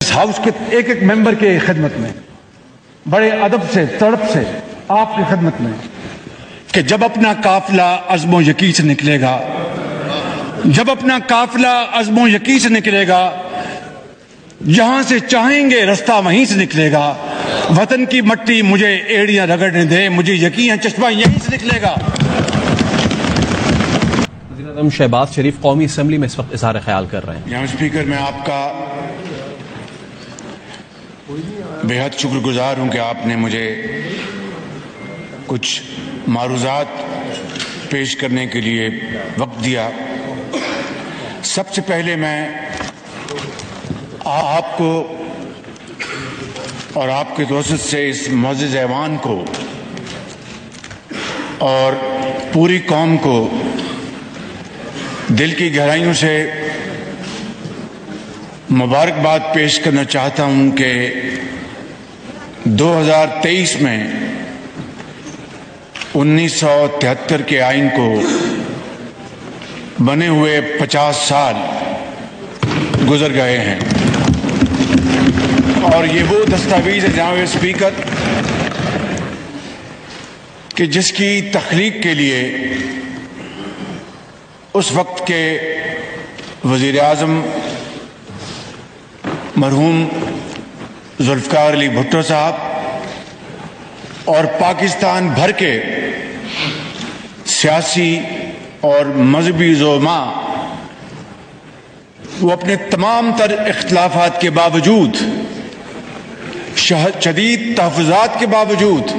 اس house کے ایک ایک ممبر کے خدمت میں بڑے ادب سے تڑپ سے آپ کی خدمت میں کہ جب اپنا قافلہ عزم و یقین سے نکلے گا، جب اپنا قافلہ عزم و یقین سے نکلے گا، جہاں سے چاہیں گے رستہ وہیں سے نکلے گا، وطن کی مٹی مجھے ایڑیاں رگڑنے دے، مجھے یقین چشمہ یہیں سے نکلے گا۔ وزیر اعظم شہباز شریف قومی اسمبلی میں اس وقت اظہار خیال کر رہے ہیں۔ جناب اسپیکر، میں آپ کا بے حد شکر گزار ہوں کہ آپ نے مجھے کچھ معروضات پیش کرنے کے لیے وقت دیا۔ سب سے پہلے میں آپ کو اور آپ کے دوست سے اس معزز ایوان کو اور پوری قوم کو دل کی گہرائیوں سے مبارکباد پیش کرنا چاہتا ہوں کہ 2023 میں 1973 کے آئین کو بنے ہوئے 50 سال گزر گئے ہیں، اور یہ وہ دستاویز ہے جناب اسپیکر کہ جس کی تخلیق کے لیے اس وقت کے وزیر اعظم مرحوم ذوالفقار علی بھٹو صاحب اور پاکستان بھر کے سیاسی اور مذہبی زعماء وہ اپنے تمام تر اختلافات کے باوجود، شدید تحفظات کے باوجود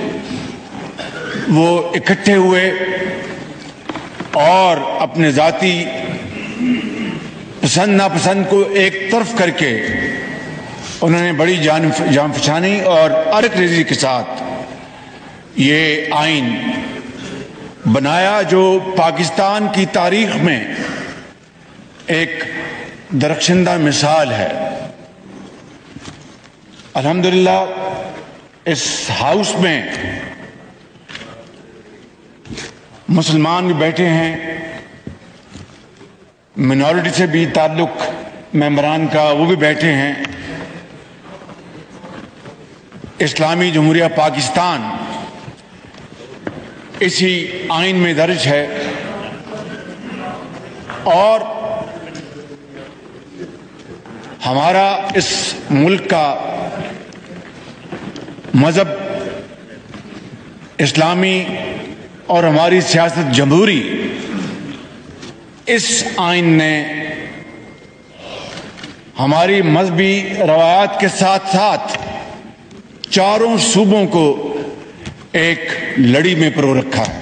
وہ اکٹھے ہوئے اور اپنے ذاتی پسند ناپسند کو ایک طرف کر کے انہوں نے بڑی جان فشانی اور عرق ریزی کے ساتھ یہ آئین بنایا جو پاکستان کی تاریخ میں ایک درخشندہ مثال ہے۔ الحمدللہ اس ہاؤس میں مسلمان بھی بیٹھے ہیں، منورٹی سے بھی تعلق ممبران کا وہ بھی بیٹھے ہیں۔ اسلامی جمہوریہ پاکستان اسی آئین میں درج ہے، اور ہمارا اس ملک کا مذہب اسلامی اور ہماری سیاست جمہوری، اس آئین نے ہماری مذہبی روایات کے ساتھ ساتھ چاروں صوبوں کو ایک لڑی میں پرو رکھا ہے۔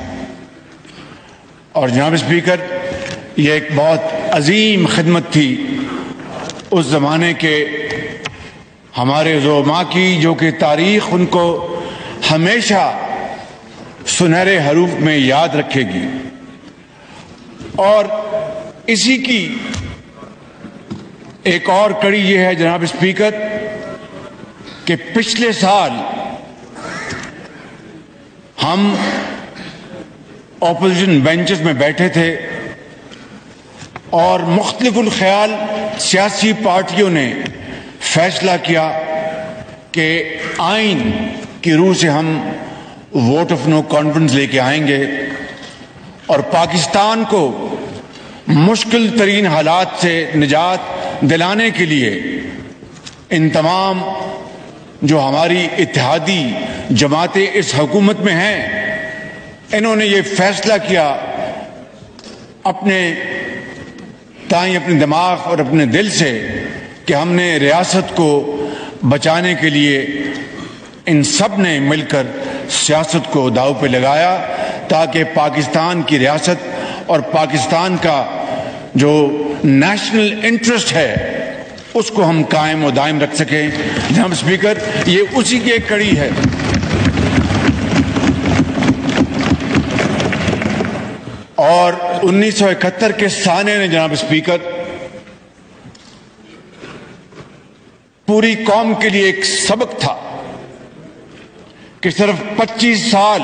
اور جناب اسپیکر، یہ ایک بہت عظیم خدمت تھی اس زمانے کے ہمارے زعماء کی، جو کہ تاریخ ان کو ہمیشہ سنہرے حروف میں یاد رکھے گی۔ اور اسی کی ایک اور کڑی یہ ہے جناب اسپیکر کہ پچھلے سال ہم اپوزیشن بینچز میں بیٹھے تھے اور مختلف الخیال سیاسی پارٹیوں نے فیصلہ کیا کہ آئین کی روح سے ہم ووٹ آف نو کانفیڈنس لے کے آئیں گے اور پاکستان کو مشکل ترین حالات سے نجات دلانے کے لیے ان تمام جو ہماری اتحادی جماعتیں اس حکومت میں ہیں، انہوں نے یہ فیصلہ کیا اپنے تائیں، اپنے دماغ اور اپنے دل سے، کہ ہم نے ریاست کو بچانے کے لیے ان سب نے مل کر سیاست کو داؤ پہ لگایا تاکہ پاکستان کی ریاست اور پاکستان کا جو نیشنل انٹرسٹ ہے اس کو ہم قائم و دائم رکھ سکیں۔ جناب اسپیکر، یہ اسی کی ایک کڑی ہے۔ اور 1971 کے سانے نے جناب اسپیکر پوری قوم کے لیے ایک سبق تھا کہ صرف 25 سال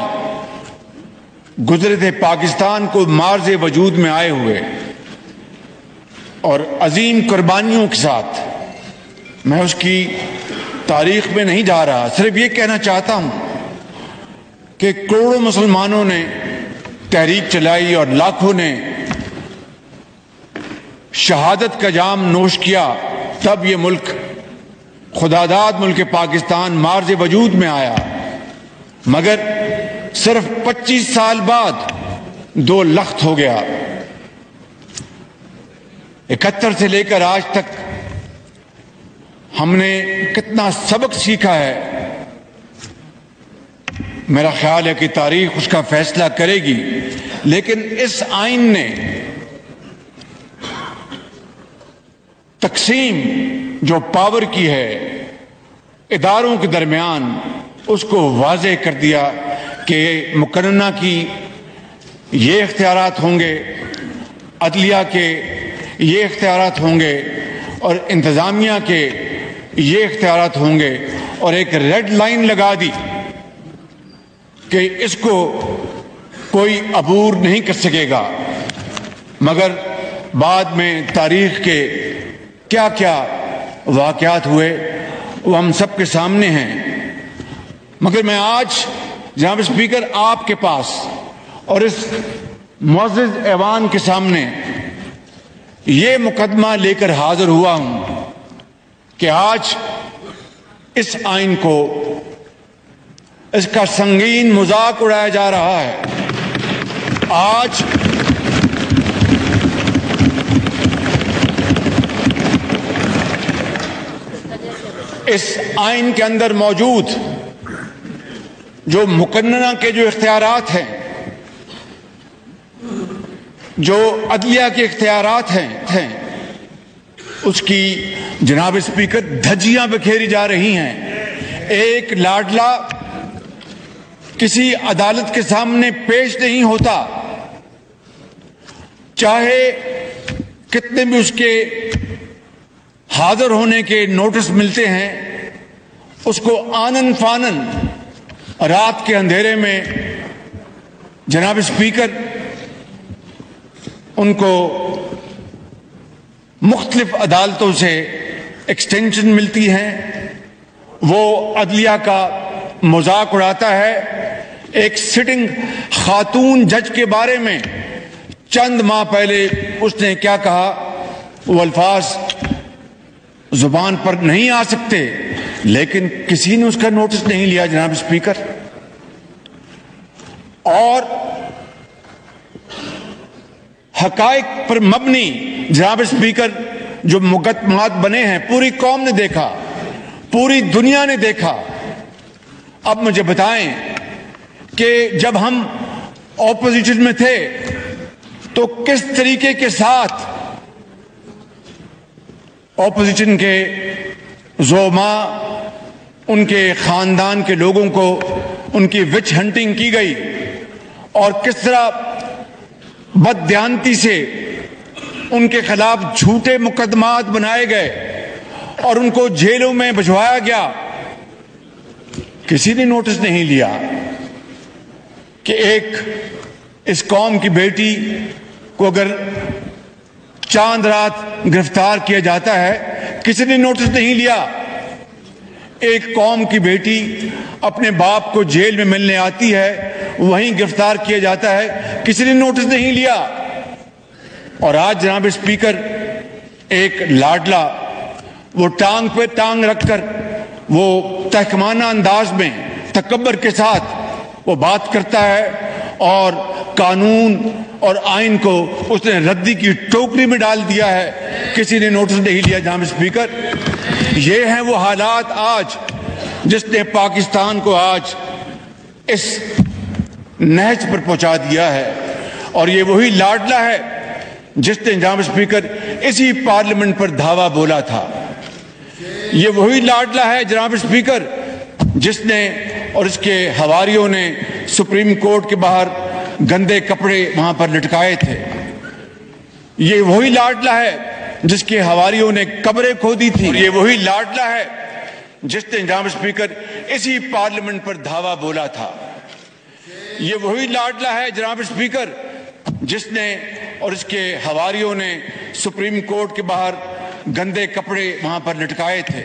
گزرے تھے پاکستان کو مارز وجود میں آئے ہوئے، اور عظیم قربانیوں کے ساتھ میں اس کی تاریخ میں نہیں جا رہا، صرف یہ کہنا چاہتا ہوں کہ کروڑوں مسلمانوں نے تحریک چلائی اور لاکھوں نے شہادت کا جام نوش کیا، تب یہ ملک خداداد ملک پاکستان مارز وجود میں آیا۔ مگر صرف 25 سال بعد 2 لخت ہو گیا۔ 71 سے لے کر آج تک ہم نے کتنا سبق سیکھا ہے، میرا خیال ہے کہ تاریخ اس کا فیصلہ کرے گی۔ لیکن اس آئین نے تقسیم جو پاور کی ہے اداروں کے درمیان، اس کو واضح کر دیا کہ مقننہ کی یہ اختیارات ہوں گے، عدلیہ کے یہ اختیارات ہوں گے اور انتظامیہ کے یہ اختیارات ہوں گے، اور ایک ریڈ لائن لگا دی کہ اس کو کوئی عبور نہیں کر سکے گا۔ مگر بعد میں تاریخ کے کیا کیا واقعات ہوئے وہ ہم سب کے سامنے ہیں۔ مگر میں آج جناب اسپیکر آپ کے پاس اور اس معزز ایوان کے سامنے یہ مقدمہ لے کر حاضر ہوا ہوں کہ آج اس آئین کو، اس کا سنگین مذاق اڑایا جا رہا ہے۔ آج اس آئین کے اندر موجود جو مقننہ کے جو اختیارات ہیں، جو عدلیہ کے اختیارات ہیں، اس کی جناب اسپیکر دھجیاں بکھیری جا رہی ہیں۔ ایک لاڈلا کسی عدالت کے سامنے پیش نہیں ہوتا، چاہے کتنے بھی اس کے حاضر ہونے کے نوٹس ملتے ہیں، اس کو آنن فانن رات کے اندھیرے میں جناب اسپیکر ان کو مختلف عدالتوں سے ایکسٹینشن ملتی ہیں، وہ عدلیہ کا مذاق اڑاتا ہے۔ ایک سٹنگ خاتون جج کے بارے میں چند ماہ پہلے اس نے کیا کہا، وہ الفاظ زبان پر نہیں آ سکتے، لیکن کسی نے اس کا نوٹس نہیں لیا جناب اسپیکر۔ اور حقائق پر مبنی جناب اسپیکر جو مقدمات بنے ہیں، پوری قوم نے دیکھا، پوری دنیا نے دیکھا۔ اب مجھے بتائیں کہ جب ہم اپوزیشن میں تھے تو کس طریقے کے ساتھ اپوزیشن کے زعماء، ان کے خاندان کے لوگوں کو ان کی وچ ہنٹنگ کی گئی، اور کس طرح بددیانتی سے ان کے خلاف جھوٹے مقدمات بنائے گئے اور ان کو جیلوں میں بھجوایا گیا۔ کسی نے نوٹس نہیں لیا کہ ایک اس قوم کی بیٹی کو اگر چاند رات گرفتار کیا جاتا ہے، کسی نے نوٹس نہیں لیا۔ ایک قوم کی بیٹی اپنے باپ کو جیل میں ملنے آتی ہے، وہیں گرفتار کیا جاتا ہے، کسی نے نوٹس نہیں لیا۔ اور آج جناب اسپیکر ایک لاڈلا وہ ٹانگ پہ ٹانگ رکھ کر وہ تحکمانہ انداز میں تکبر کے ساتھ وہ بات کرتا ہے، اور قانون اور آئین کو اس نے ردی کی ٹوکری میں ڈال دیا ہے، کسی نے نوٹس نہیں لیا جناب اسپیکر۔ یہ ہیں وہ حالات آج جس نے پاکستان کو آج اس نہج پر پہنچا دیا ہے، اور یہ وہی لاڈلا ہے جس نے جناب اسپیکر اسی پارلیمنٹ پر دھاوا بولا تھا۔ یہ وہی لاڈلا ہے جناب اسپیکر جس نے اور اس کے حواریوں نے سپریم کورٹ کے باہر گندے کپڑے وہاں پر لٹکائے تھے۔ یہ وہی لاڈلا ہے جس کے حواریوں نے قبریں کھودی تھی۔ یہ وہی لاڈلا ہے جس نے جناب اسپیکر اسی پارلیمنٹ پر دھاوا بولا تھا۔ یہ وہی لاڈلا ہے جناب اسپیکر جس نے اور اس کے حواریوں نے سپریم کورٹ کے باہر گندے کپڑے وہاں پر لٹکائے تھے.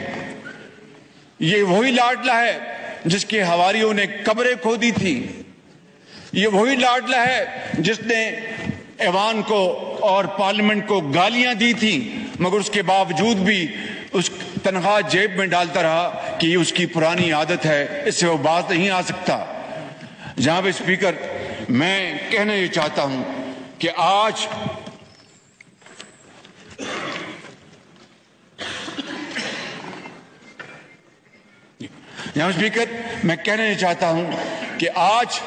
یہ وہی لاڈلا ہے جس کے حواریوں نے قبریں کھودی تھی. یہ وہی لاڈلا ہے جس نے ایوان کو اور پارلیمنٹ کو گالیاں دی تھیں، مگر اس کے باوجود بھی اس تنخواہ جیب میں ڈالتا رہا کہ یہ اس کی پرانی عادت ہے، اس سے وہ باز نہیں آ سکتا. جناب اسپیکر، میں کہنا یہ چاہتا ہوں کہ آج جناب اسپیکر میں کہنا یہ چاہتا ہوں کہ آج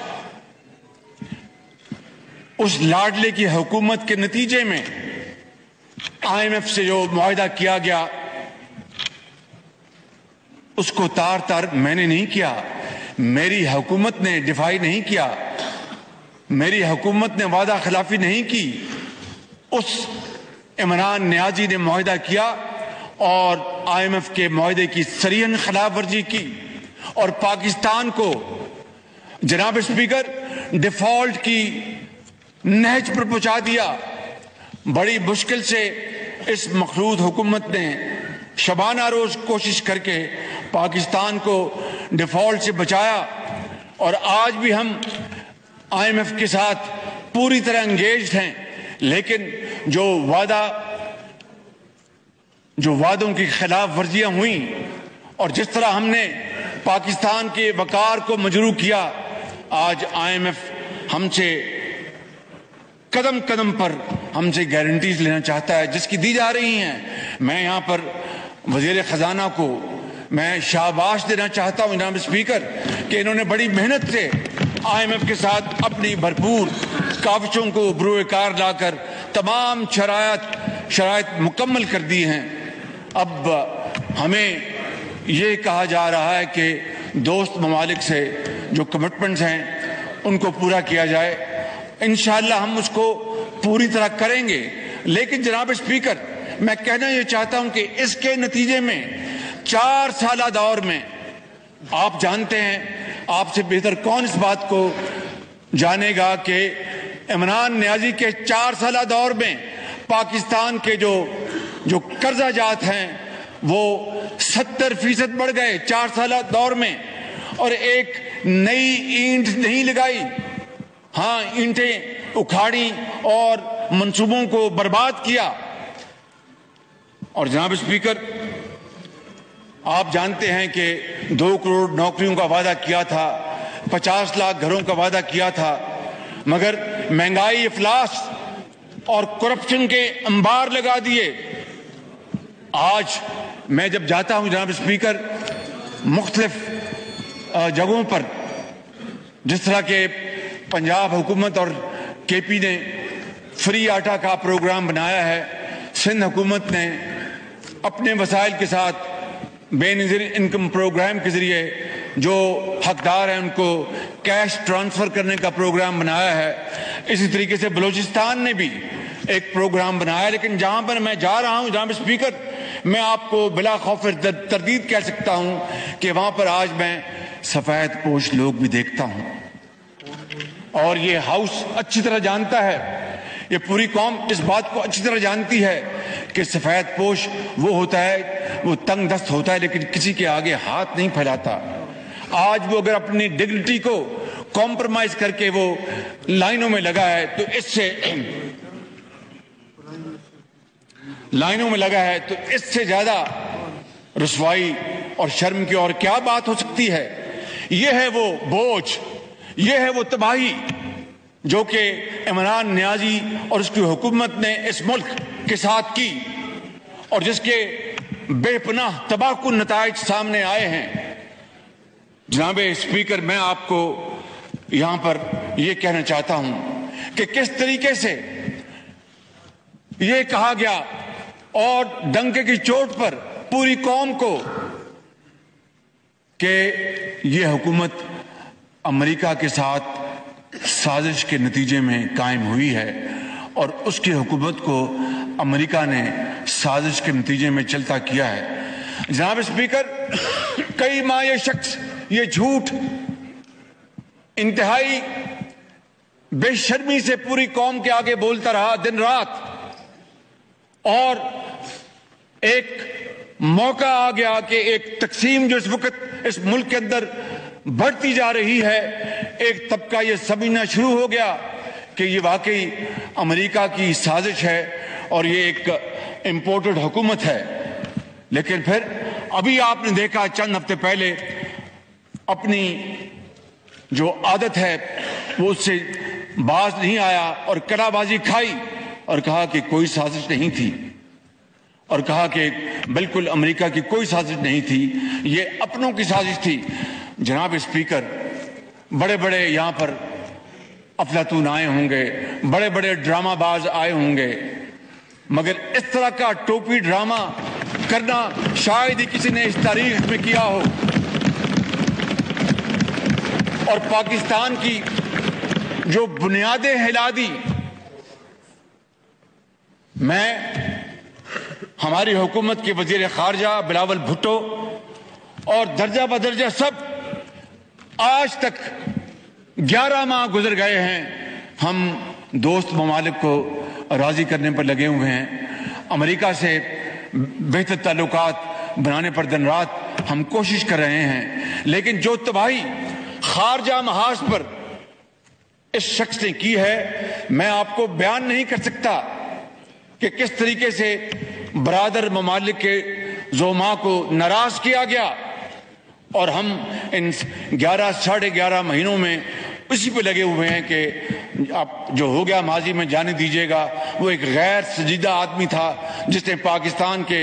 اس لاڈلے کی حکومت کے نتیجے میں IMF سے جو معاہدہ کیا گیا اس کو تار تار میں نے نہیں کیا، میری حکومت نے ڈیفائی نہیں کیا، میری حکومت نے وعدہ خلافی نہیں کی. اس عمران نیازی نے معاہدہ کیا اور IMF کے معاہدے کی صریحاً خلاف ورزی کی اور پاکستان کو جناب اسپیکر ڈیفالٹ کی نہج پر پہنچا دیا. بڑی مشکل سے اس مخلوط حکومت نے شبانہ روز کوشش کر کے پاکستان کو ڈیفالٹ سے بچایا، اور آج بھی ہم IMF کے ساتھ پوری طرح انگیجڈ ہیں. لیکن جو وعدوں کی خلاف ورزیاں ہوئیں اور جس طرح ہم نے پاکستان کے وقار کو مجروح کیا، آج IMF ہم سے قدم قدم پر ہم سے گارنٹیز لینا چاہتا ہے جس کی دی جا رہی ہیں. میں یہاں پر وزیر خزانہ کو میں شاباش دینا چاہتا ہوں جناب اسپیکر کہ انہوں نے بڑی محنت سے IMF کے ساتھ اپنی بھرپور کاوشوں کو بروئے کار لا کر تمام شرائط مکمل کر دی ہیں. اب ہمیں یہ کہا جا رہا ہے کہ دوست ممالک سے جو کمٹمنٹس ہیں ان کو پورا کیا جائے. انشاءاللہ ہم اس کو پوری طرح کریں گے. لیکن جناب اسپیکر میں کہنا یہ چاہتا ہوں کہ اس کے نتیجے میں 4 سالہ دور میں آپ جانتے ہیں، آپ سے بہتر کون اس بات کو جانے گا کہ عمران نیازی کے 4 سالہ دور میں پاکستان کے جو قرضہ جات ہیں وہ 70% بڑھ گئے 4 سالہ دور میں، اور ایک نئی اینٹ نہیں لگائی. ہاں، اینٹیں اکھاڑی اور منصوبوں کو برباد کیا. اور جناب اسپیکر آپ جانتے ہیں کہ 2 کروڑ نوکریوں کا وعدہ کیا تھا، 50 لاکھ گھروں کا وعدہ کیا تھا، مگر مہنگائی، افلاس اور کرپشن کے انبار لگا دیے. آج میں جب جاتا ہوں جناب اسپیکر مختلف جگہوں پر، جس طرح کہ پنجاب حکومت اور KP نے فری آٹا کا پروگرام بنایا ہے، سندھ حکومت نے اپنے وسائل کے ساتھ بے نظیر انکم پروگرام کے ذریعے جو حقدار ہیں ان کو کیش ٹرانسفر کرنے کا پروگرام بنایا ہے. اسی طریقے سے بلوچستان نے بھی ایک پروگرام بنایا. لیکن جہاں پر میں جا رہا ہوں جناب اسپیکر، میں آپ کو بلا خوف تردید کہہ سکتا ہوں کہ وہاں پر آج میں سفید پوش لوگ بھی دیکھتا ہوں، اور یہ ہاؤس اچھی طرح جانتا ہے، یہ پوری قوم اس بات کو اچھی طرح جانتی ہے کہ سفید پوش وہ ہوتا ہے، وہ تنگ دست ہوتا ہے لیکن کسی کے آگے ہاتھ نہیں پھیلاتا. آج وہ اگر اپنی ڈگنیٹی کو کمپرومائز کر کے وہ لائنوں میں لگا ہے تو اس سے زیادہ رسوائی اور شرم کی اور کیا بات ہو سکتی ہے. یہ ہے وہ بوجھ، یہ ہے وہ تباہی جو کہ عمران نیازی اور اس کی حکومت نے اس ملک کے ساتھ کی، اور جس کے بے پناہ تباہ کن نتائج سامنے آئے ہیں. جناب اسپیکر میں آپ کو یہاں پر یہ کہنا چاہتا ہوں کہ کس طریقے سے یہ کہا گیا اور ڈنکے کی چوٹ پر پوری قوم کو کہ یہ حکومت امریکہ کے ساتھ سازش کے نتیجے میں قائم ہوئی ہے، اور اس کی حکومت کو امریکہ نے سازش کے نتیجے میں چلتا کیا ہے. جناب اسپیکر کئی ماہ یہ شخص یہ جھوٹ انتہائی بے شرمی سے پوری قوم کے آگے بولتا رہا دن رات، اور ایک موقع آ گیا کہ ایک تقسیم جو اس وقت اس ملک کے اندر بڑھتی جا رہی ہے، ایک طبقہ یہ سمجھنا شروع ہو گیا کہ یہ واقعی امریکہ کی سازش ہے اور یہ ایک امپورٹڈ حکومت ہے۔ لیکن پھر ابھی آپ نے دیکھا چند ہفتے پہلے اپنی جو عادت ہے وہ اس سے باز نہیں آیا اور کلا بازی کھائی اور کہا کہ کوئی سازش نہیں تھی، اور کہا کہ بالکل امریکہ کی کوئی سازش نہیں تھی، یہ اپنوں کی سازش تھی۔ جناب اسپیکر، بڑے بڑے یہاں پر افلاطون آئے ہوں گے، بڑے بڑے ڈرامہ باز آئے ہوں گے، مگر اس طرح کا ٹوپی ڈرامہ کرنا شاید ہی کسی نے اس تاریخ میں کیا ہو۔ اور پاکستان کی جو بنیادیں ہلا دی، میں ہماری حکومت کے وزیر خارجہ بلاول بھٹو اور درجہ بدرجہ سب، آج تک 11 ماہ گزر گئے ہیں، ہم دوست ممالک کو راضی کرنے پر لگے ہوئے ہیں، امریکہ سے بہتر تعلقات بنانے پر دن رات ہم کوشش کر رہے ہیں، لیکن جو تباہی خارجہ محاذ پر اس شخص نے کی ہے، میں آپ کو بیان نہیں کر سکتا کہ کس طریقے سے برادر ممالک کے زعماء کو ناراض کیا گیا، اور ہم ان 11 مہینوں میں اسی پہ لگے ہوئے ہیں کہ اب جو ہو گیا ماضی میں جانے دیجیے گا۔ وہ ایک غیر سنجیدہ آدمی تھا جس نے پاکستان کے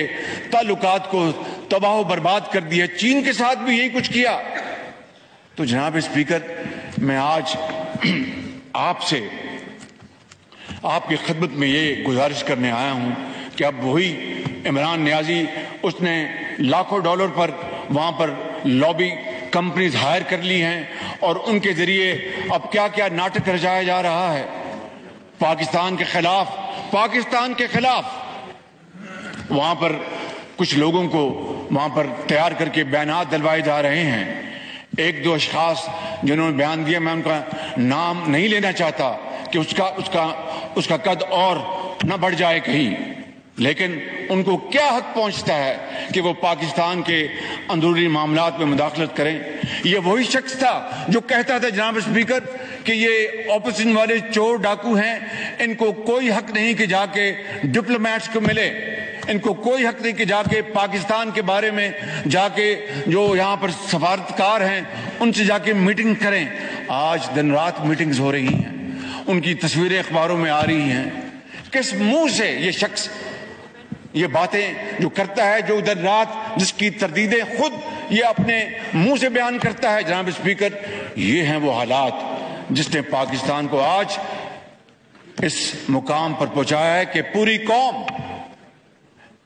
تعلقات کو تباہ و برباد کر دیا، چین کے ساتھ بھی یہی کچھ کیا۔ تو جناب اسپیکر، میں آج آپ سے آپ کی خدمت میں یہ گزارش کرنے آیا ہوں کہ اب وہی عمران نیازی، اس نے لاکھوں ڈالر پر وہاں پر لابی کمپنیز ہائر کر لی ہیں، اور ان کے ذریعے اب کیا کیا ناٹک رچایا جا رہا ہے پاکستان کے خلاف۔ وہاں پر کچھ لوگوں کو وہاں پر تیار کر کے بیانات دلوائے جا رہے ہیں۔ ایک دو اشخاص جنہوں نے بیان دیا، میں ان کا نام نہیں لینا چاہتا کہ اس کا قد اور نہ بڑھ جائے کہیں، لیکن ان کو کیا حق پہنچتا ہے کہ وہ پاکستان کے اندرونی معاملات میں مداخلت کریں؟ یہ وہی شخص تھا جو کہتا تھا جناب اسپیکر کہ یہ اپوزیشن والے چور ڈاکو ہیں، ان کو کوئی حق نہیں کہ جا کے ڈپلومیٹس کو ملے، ان کو کوئی حق نہیں کہ جا کے پاکستان کے بارے میں جا کے جو یہاں پر سفارتکار ہیں ان سے جا کے میٹنگ کریں۔ آج دن رات میٹنگز ہو رہی ہیں، ان کی تصویریں اخباروں میں آ رہی ہیں۔ کس منہ سے یہ شخص یہ باتیں جو کرتا ہے، جو دن رات جس کی تردیدیں خود یہ اپنے منہ سے بیان کرتا ہے؟ جناب اسپیکر، یہ ہیں وہ حالات جس نے پاکستان کو آج اس مقام پر پہنچایا ہے کہ پوری قوم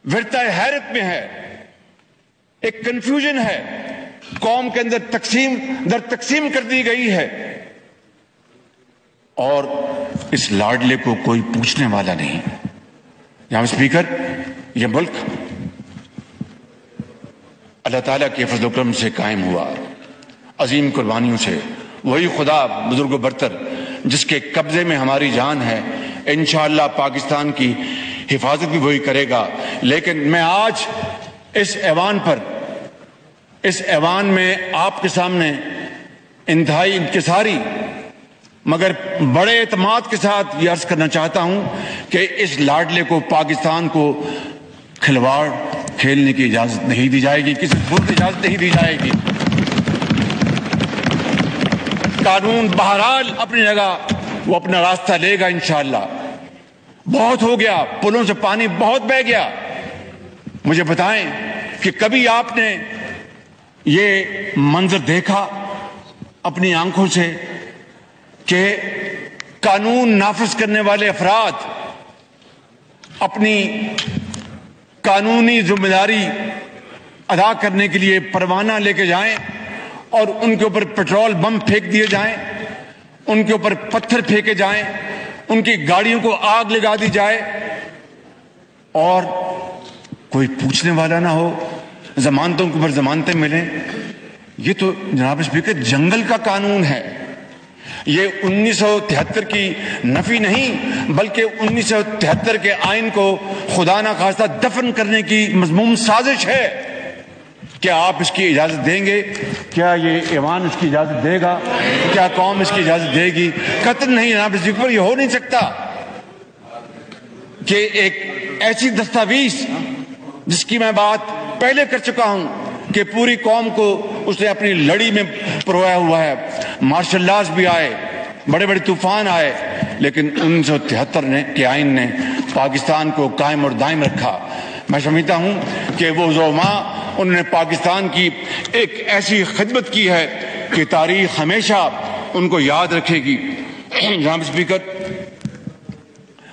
ورطہ حیرت میں ہے، ایک کنفیوژن ہے، قوم کے اندر تقسیم در تقسیم کر دی گئی ہے، اور اس لاڈلے کو کوئی پوچھنے والا نہیں۔ جناب اسپیکر، یہ ملک اللہ تعالیٰ کے فضل و کرم سے قائم ہوا، عظیم قربانیوں سے۔ وہی خدا بزرگ و برتر جس کے قبضے میں ہماری جان ہے، انشاءاللہ پاکستان کی حفاظت بھی وہی کرے گا۔ لیکن میں آج اس ایوان میں آپ کے سامنے انتہائی انکساری مگر بڑے اعتماد کے ساتھ یہ عرض کرنا چاہتا ہوں کہ اس لاڈلے کو، پاکستان کو کھلواڑ کھیلنے کی اجازت نہیں دی جائے گی، کسی صورت اجازت نہیں دی جائے گی۔ قانون بہرحال اپنی جگہ وہ اپنا راستہ لے گا انشاءاللہ۔ بہت ہو گیا، پلوں سے پانی بہت بہہ گیا۔ مجھے بتائیں کہ کبھی آپ نے یہ منظر دیکھا اپنی آنکھوں سے کہ قانون نافذ کرنے والے افراد اپنی قانونی ذمہ داری ادا کرنے کے لیے پروانہ لے کے جائیں اور ان کے اوپر پیٹرول بم پھینک دیے جائیں، ان کے اوپر پتھر پھینکے جائیں، ان کی گاڑیوں کو آگ لگا دی جائے اور کوئی پوچھنے والا نہ ہو، ضمانتوں کے اوپر ضمانتیں ملیں؟ یہ تو جناب اسپیکر جنگل کا قانون ہے، یہ 1973 کی نفی نہیں بلکہ 1973 کے آئین کو خدا نہ خواستہ دفن کرنے کی مذموم سازش ہے. کیا آپ اس کی اجازت دیں گے؟ کیا یہ ایوان اس کی اجازت دے گا؟ کیا قوم اس کی اجازت دے گی؟ قطعاً نہیں جناب اسپیکر. یہ ہو نہیں سکتا کہ ایک ایسی دستاویز جس کی میں بات پہلے کر چکا ہوں کہ پوری قوم کو اس نے اپنی لڑی میں پرویا ہوا ہے. مارشل لاز بھی آئے, بڑے بڑے طوفان آئے, لیکن 1973 کے آئین نے پاکستان کو قائم اور دائم رکھا. میں سمجھتا ہوں کہ وہ زعماء انہوں نے پاکستان کی ایک ایسی خدمت کی ہے کہ تاریخ ہمیشہ ان کو یاد رکھے گی. جناب اسپیکر,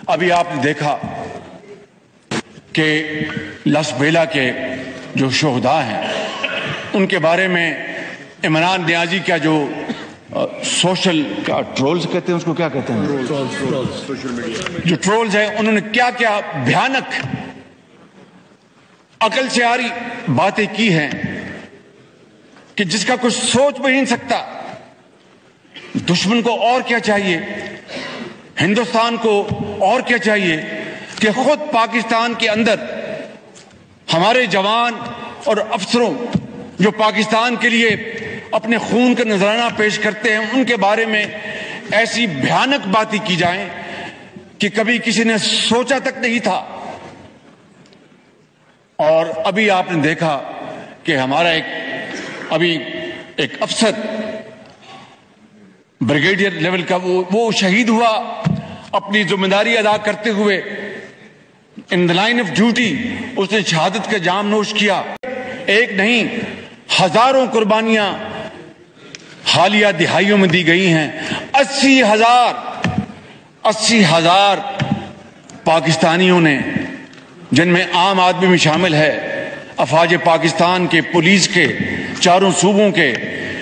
ابھی آپ نے دیکھا کہ لاس بیلا کے جو شہداء ہیں ان کے بارے میں عمران نیازی کا جو سوشل ٹرولز کہتے ہیں, اس کو کیا کہتے ہیں, جو ٹرولز ہیں, انہوں نے کیا کیا بھیانک عقل سے آری باتیں کی ہیں کہ جس کا کوئی سوچ بھی نہیں سکتا. دشمن کو اور کیا چاہیے, ہندوستان کو اور کیا چاہیے کہ خود پاکستان کے اندر ہمارے جوان اور افسروں جو پاکستان کے لیے اپنے خون کا نذرانہ پیش کرتے ہیں ان کے بارے میں ایسی بھیانک باتیں کی جائیں کہ کبھی کسی نے سوچا تک نہیں تھا. اور ابھی آپ نے دیکھا کہ ہمارا ایک افسر بریگیڈیئر لیول کا وہ شہید ہوا اپنی ذمہ داری ادا کرتے ہوئے. ان دا لائن آف ڈیوٹی اس نے شہادت کا جام نوش کیا. ایک نہیں, ہزاروں قربانیاں حالیہ دہائیوں میں دی گئی ہیں. 80,000 پاکستانیوں نے, جن میں عام آدمی بھی شامل ہے, افواج پاکستان کے, پولیس کے, چاروں صوبوں کے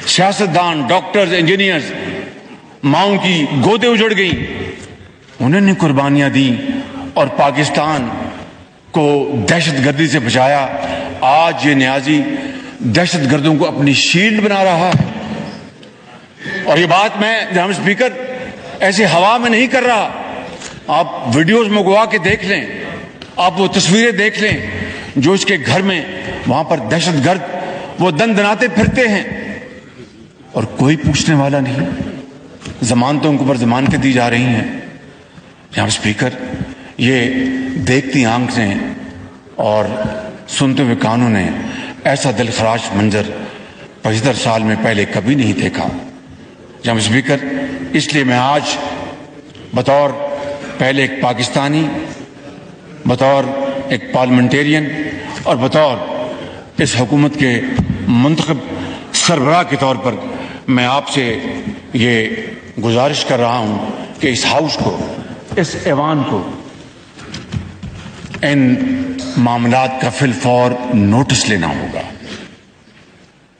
سیاستدان, ڈاکٹرز, انجینئرز, ماؤں کی گودیں اجڑ گئیں, انہوں نے قربانیاں دی اور پاکستان کو دہشت گردی سے بچایا. آج یہ نیازی دہشت گردوں کو اپنی شیلڈ بنا رہا ہے. اور یہ بات میں جناب اسپیکر ایسے ہوا میں نہیں کر رہا. آپ ویڈیوز منگوا کے دیکھ لیں, آپ وہ تصویریں دیکھ لیں جو اس کے گھر میں وہاں پر دہشت گرد وہ دن دناتے پھرتے ہیں اور کوئی پوچھنے والا نہیں. ضمانتوں کے اوپر ضمانتیں دی جا رہی ہیں. جناب اسپیکر, یہ دیکھتی آنکھیں اور سنتے ہوئے کانوں نے ایسا دلخراش منظر 75 سال میں پہلے کبھی نہیں دیکھا. جناب اسپیکر, اس لیے میں آج بطور پہلے ایک پاکستانی, بطور ایک پارلیمنٹیرین اور بطور اس حکومت کے منتخب سربراہ کے طور پر میں آپ سے یہ گزارش کر رہا ہوں کہ اس ہاؤس کو, اس ایوان کو ان معاملات کا فی الفور نوٹس لینا ہوگا.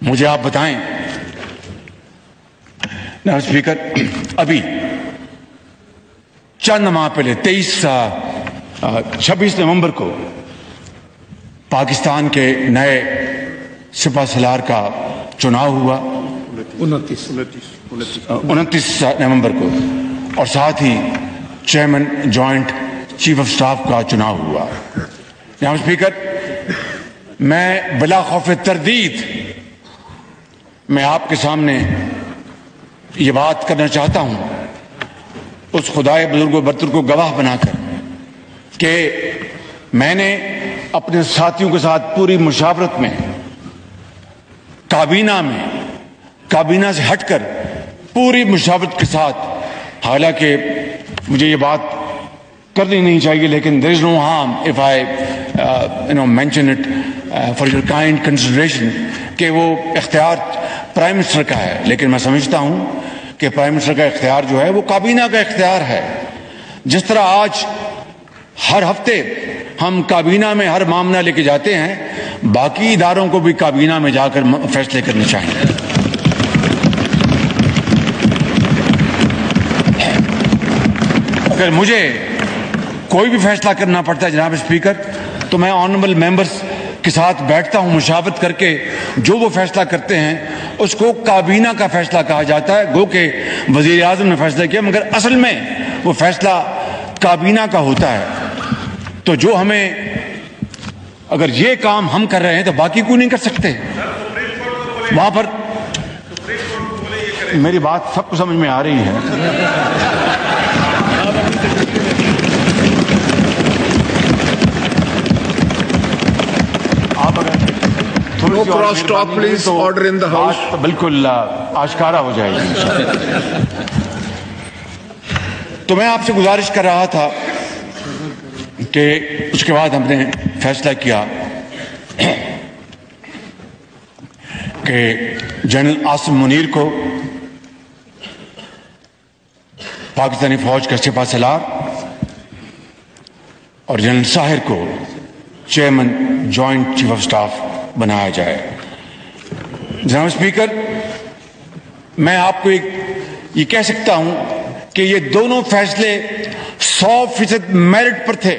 مجھے آپ بتائیں جناب اسپیکر, ابھی چند ماہ پہلے 26 نومبر کو پاکستان کے نئے سپہ سالار کا چناؤ ہوا, 29 نومبر کو, اور ساتھ ہی chairman joint chief of staff کا چناؤ ہوا. جناب اسپیکر, میں بلا خوف تردید میں آپ کے سامنے یہ بات کرنا چاہتا ہوں, اس خدائے بزرگ و برتر کو گواہ بنا کر, کہ میں نے اپنے ساتھیوں کے ساتھ پوری مشاورت میں کابینہ سے ہٹ کر پوری مشاورت کے ساتھ, حالانکہ مجھے یہ بات کرنی نہیں چاہیے لیکن there is no harm if I mention it for your kind consideration, کہ وہ اختیار پرائم منسٹر کا ہے, لیکن میں سمجھتا ہوں کہ پرائم منسٹر کا اختیار جو ہے وہ کابینہ کا اختیار ہے. جس طرح آج ہر ہفتے ہم کابینہ میں ہر معاملہ لے کے جاتے ہیں, باقی اداروں کو بھی کابینہ میں جا کر فیصلے کرنے چاہیے. اگر مجھے کوئی بھی فیصلہ کرنا پڑتا ہے جناب اسپیکر, تو میں آنریبل ممبرز کے ساتھ بیٹھتا ہوں, مشاورت کر کے جو وہ فیصلہ کرتے ہیں اس کو کابینہ کا فیصلہ کہا جاتا ہے. گو کہ وزیر اعظم نے فیصلہ کیا مگر اصل میں وہ فیصلہ کابینہ کا ہوتا ہے. تو جو ہمیں اگر یہ کام ہم کر رہے ہیں تو باقی کیوں نہیں کر سکتے؟ وہاں پر میری بات سب کو سمجھ میں آ رہی ہے. No cross talk, please. Order in the house. بالکل آشکارا ہو جائے گی. تو میں آپ سے گزارش کر رہا تھا کہ اس کے بعد ہم نے فیصلہ کیا کہ جنرل عاصم منیر کو پاکستانی فوج کا سپہ سالار اور جنرل ساحر کو chairman joint chief of staff بنایا جائے. جناب اسپیکر، میں آپ کو یہ کہہ سکتا ہوں کہ یہ دونوں فیصلے 100% میرٹ پر تھے.